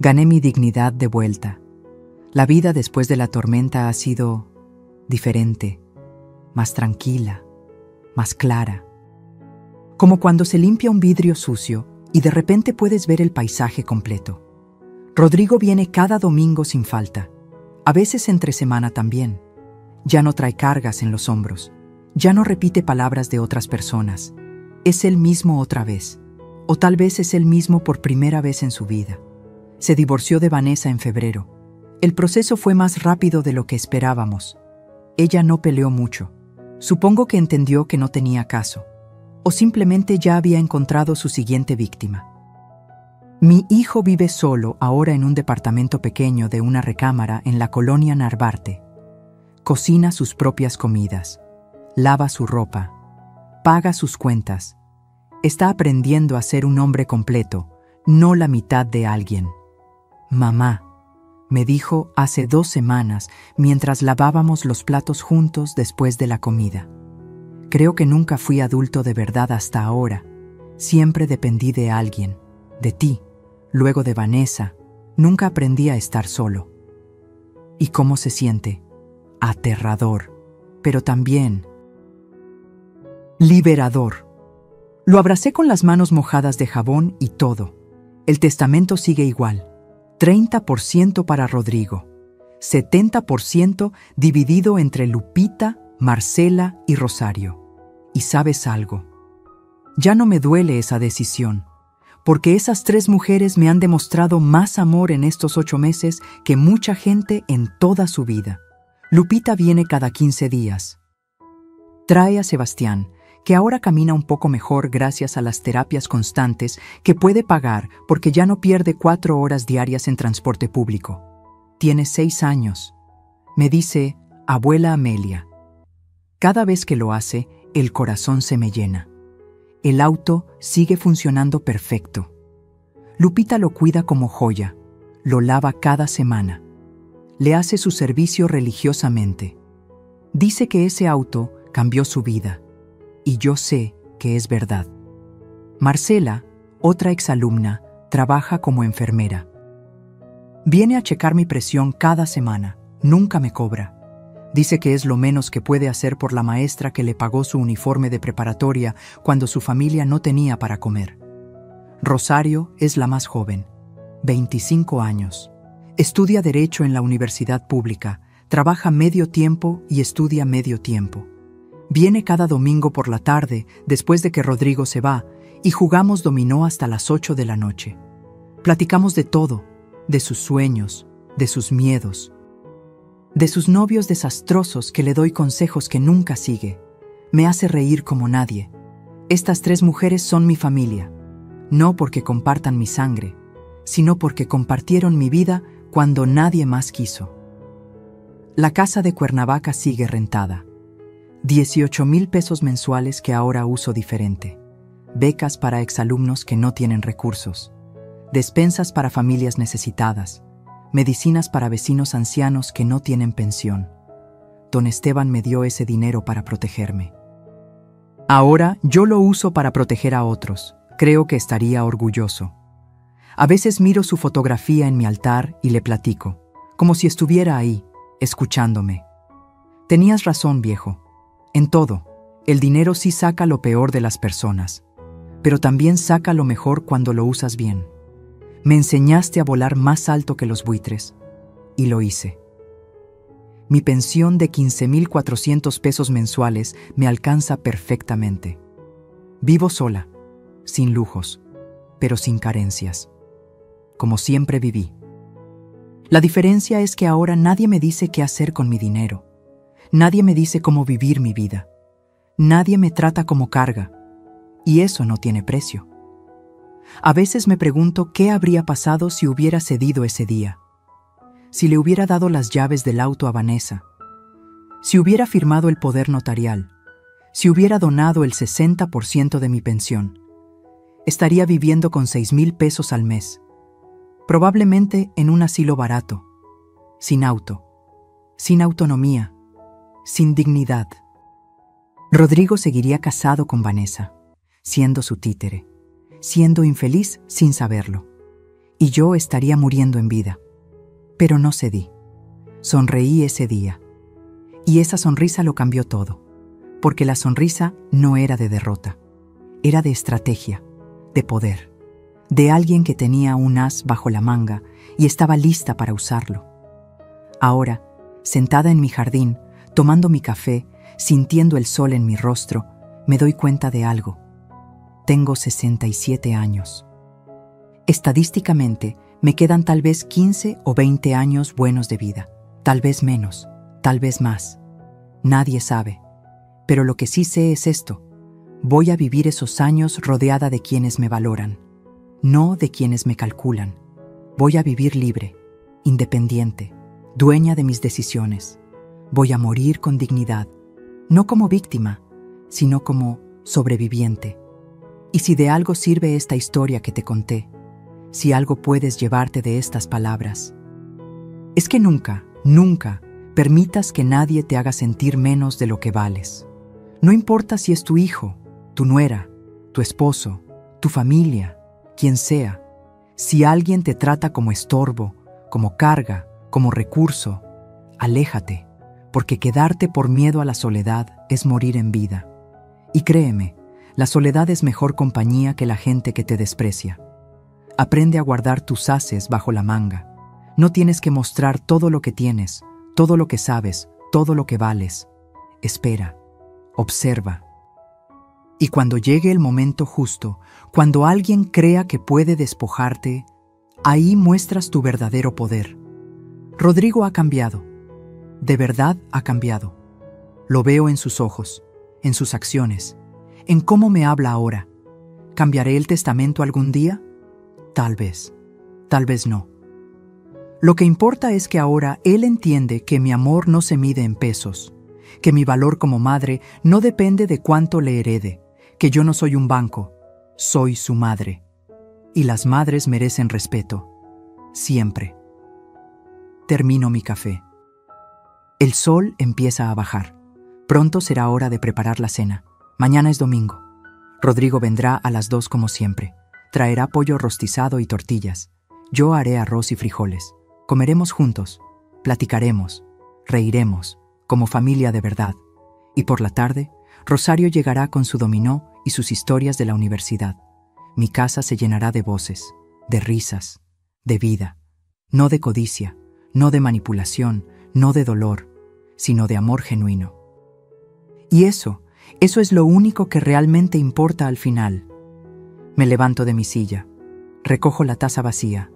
Gané mi dignidad de vuelta. La vida después de la tormenta ha sido diferente, más tranquila, más clara. Como cuando se limpia un vidrio sucio y de repente puedes ver el paisaje completo. Rodrigo viene cada domingo sin falta, a veces entre semana también. Ya no trae cargas en los hombros, ya no repite palabras de otras personas. Es él mismo otra vez, o tal vez es él mismo por primera vez en su vida. Se divorció de Vanessa en febrero. El proceso fue más rápido de lo que esperábamos. Ella no peleó mucho. Supongo que entendió que no tenía caso. O simplemente ya había encontrado su siguiente víctima. Mi hijo vive solo ahora en un departamento pequeño de una recámara en la colonia Narvarte. Cocina sus propias comidas, lava su ropa, paga sus cuentas. Está aprendiendo a ser un hombre completo, no la mitad de alguien. Mamá, me dijo hace 2 semanas mientras lavábamos los platos juntos después de la comida. Creo que nunca fui adulto de verdad hasta ahora. Siempre dependí de alguien, de ti, luego de Vanessa. Nunca aprendí a estar solo. ¿Y cómo se siente? Aterrador, pero también liberador. Lo abracé con las manos mojadas de jabón y todo. El testamento sigue igual. 30% para Rodrigo. 70% dividido entre Lupita, Marcela y Rosario. ¿Y sabes algo? Ya no me duele esa decisión, porque esas 3 mujeres me han demostrado más amor en estos 8 meses que mucha gente en toda su vida. Lupita viene cada 15 días. Trae a Sebastián, que ahora camina un poco mejor gracias a las terapias constantes que puede pagar porque ya no pierde 4 horas diarias en transporte público. Tiene 6 años. Me dice, abuela Amelia. Cada vez que lo hace, el corazón se me llena. El auto sigue funcionando perfecto. Lupita lo cuida como joya, lo lava cada semana. Le hace su servicio religiosamente. Dice que ese auto cambió su vida, y yo sé que es verdad. Marcela, otra exalumna, trabaja como enfermera. Viene a checar mi presión cada semana, nunca me cobra. Dice que es lo menos que puede hacer por la maestra que le pagó su uniforme de preparatoria cuando su familia no tenía para comer. Rosario es la más joven, 25 años. Estudia Derecho en la universidad pública, trabaja medio tiempo y estudia medio tiempo. Viene cada domingo por la tarde, después de que Rodrigo se va, y jugamos dominó hasta las 8 de la noche. Platicamos de todo, de sus sueños, de sus miedos, de sus novios desastrosos que le doy consejos que nunca sigue. Me hace reír como nadie. Estas 3 mujeres son mi familia, no porque compartan mi sangre, sino porque compartieron mi vida cuando nadie más quiso. La casa de Cuernavaca sigue rentada. 18,000 pesos mensuales que ahora uso diferente. Becas para exalumnos que no tienen recursos. Despensas para familias necesitadas. Medicinas para vecinos ancianos que no tienen pensión. Don Esteban me dio ese dinero para protegerme. Ahora yo lo uso para proteger a otros. Creo que estaría orgulloso. A veces miro su fotografía en mi altar y le platico, como si estuviera ahí, escuchándome. Tenías razón, viejo. En todo, el dinero sí saca lo peor de las personas, pero también saca lo mejor cuando lo usas bien. Me enseñaste a volar más alto que los buitres, y lo hice. Mi pensión de 15,400 pesos mensuales me alcanza perfectamente. Vivo sola, sin lujos, pero sin carencias. Como siempre viví. La diferencia es que ahora nadie me dice qué hacer con mi dinero. Nadie me dice cómo vivir mi vida. Nadie me trata como carga. Y eso no tiene precio. A veces me pregunto qué habría pasado si hubiera cedido ese día. Si le hubiera dado las llaves del auto a Vanessa. Si hubiera firmado el poder notarial. Si hubiera donado el 60% de mi pensión. Estaría viviendo con 6,000 pesos al mes. Probablemente en un asilo barato. Sin auto. Sin autonomía. Sin dignidad. Rodrigo seguiría casado con Vanessa, siendo su títere, siendo infeliz sin saberlo. Y yo estaría muriendo en vida. Pero no cedí. Sonreí ese día. Y esa sonrisa lo cambió todo, porque la sonrisa no era de derrota, era de estrategia, de poder, de alguien que tenía un as bajo la manga y estaba lista para usarlo. Ahora, sentada en mi jardín, tomando mi café, sintiendo el sol en mi rostro, me doy cuenta de algo. Tengo 67 años. Estadísticamente, me quedan tal vez 15 o 20 años buenos de vida. Tal vez menos, tal vez más. Nadie sabe. Pero lo que sí sé es esto. Voy a vivir esos años rodeada de quienes me valoran, no de quienes me calculan. Voy a vivir libre, independiente, dueña de mis decisiones. Voy a morir con dignidad, no como víctima, sino como sobreviviente. Y si de algo sirve esta historia que te conté, si algo puedes llevarte de estas palabras, es que nunca, nunca permitas que nadie te haga sentir menos de lo que vales. No importa si es tu hijo, tu nuera, tu esposo, tu familia, quien sea. Si alguien te trata como estorbo, como carga, como recurso, aléjate, porque quedarte por miedo a la soledad es morir en vida. Y créeme, la soledad es mejor compañía que la gente que te desprecia. Aprende a guardar tus ases bajo la manga. No tienes que mostrar todo lo que tienes, todo lo que sabes, todo lo que vales. Espera, observa. Y cuando llegue el momento justo, cuando alguien crea que puede despojarte, ahí muestras tu verdadero poder. Rodrigo ha cambiado. De verdad ha cambiado. Lo veo en sus ojos, en sus acciones, en cómo me habla ahora. ¿Cambiaré el testamento algún día? Tal vez no. Lo que importa es que ahora él entiende que mi amor no se mide en pesos, que mi valor como madre no depende de cuánto le herede, que yo no soy un banco, soy su madre. Y las madres merecen respeto, siempre. Termino mi café. El sol empieza a bajar. Pronto será hora de preparar la cena. Mañana es domingo. Rodrigo vendrá a las 2 como siempre. Traerá pollo rostizado y tortillas. Yo haré arroz y frijoles. Comeremos juntos, platicaremos, reiremos, como familia de verdad. Y por la tarde, Rosario llegará con su dominó y sus historias de la universidad. Mi casa se llenará de voces, de risas, de vida. No de codicia, no de manipulación, no de dolor, sino de amor genuino. Y eso es lo único que realmente importa al final. Me levanto de mi silla, recojo la taza vacía,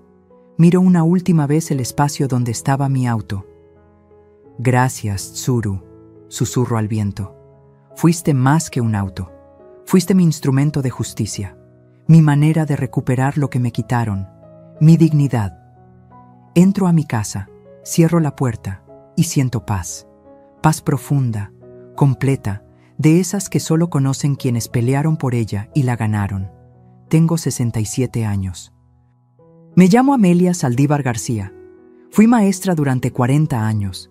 miro una última vez el espacio donde estaba mi auto. Gracias, Tsuru, susurro al viento. Fuiste más que un auto. Fuiste mi instrumento de justicia, mi manera de recuperar lo que me quitaron, mi dignidad. Entro a mi casa, cierro la puerta y siento paz. Paz profunda, completa, de esas que solo conocen quienes pelearon por ella y la ganaron. Tengo 67 años. Me llamo Amelia Saldívar García. Fui maestra durante 40 años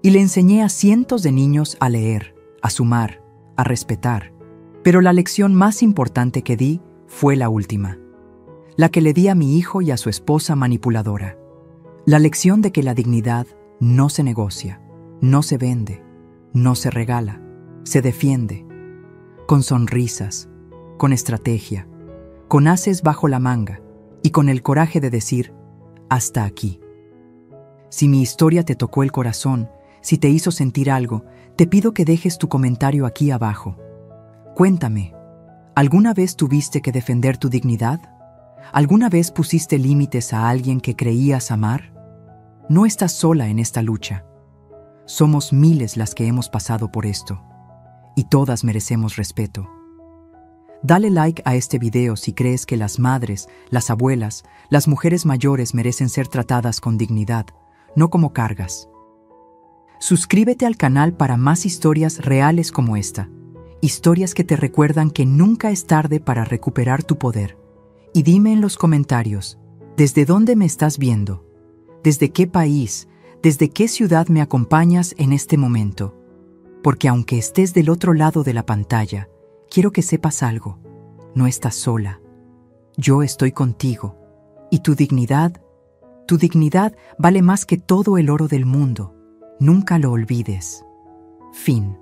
y le enseñé a cientos de niños a leer, a sumar, a respetar. Pero la lección más importante que di fue la última, la que le di a mi hijo y a su esposa manipuladora. La lección de que la dignidad no se negocia, no se vende, no se regala, se defiende, con sonrisas, con estrategia, con ases bajo la manga y con el coraje de decir, hasta aquí. Si mi historia te tocó el corazón, si te hizo sentir algo, te pido que dejes tu comentario aquí abajo. Cuéntame, ¿alguna vez tuviste que defender tu dignidad? ¿Alguna vez pusiste límites a alguien que creías amar? No estás sola en esta lucha. Somos miles las que hemos pasado por esto, y todas merecemos respeto. Dale like a este video si crees que las madres, las abuelas, las mujeres mayores merecen ser tratadas con dignidad, no como cargas. Suscríbete al canal para más historias reales como esta, historias que te recuerdan que nunca es tarde para recuperar tu poder. Y dime en los comentarios, ¿desde dónde me estás viendo? ¿Desde qué país? ¿Desde qué ciudad me acompañas en este momento? Porque aunque estés del otro lado de la pantalla, quiero que sepas algo. No estás sola. Yo estoy contigo. Y tu dignidad vale más que todo el oro del mundo. Nunca lo olvides. Fin.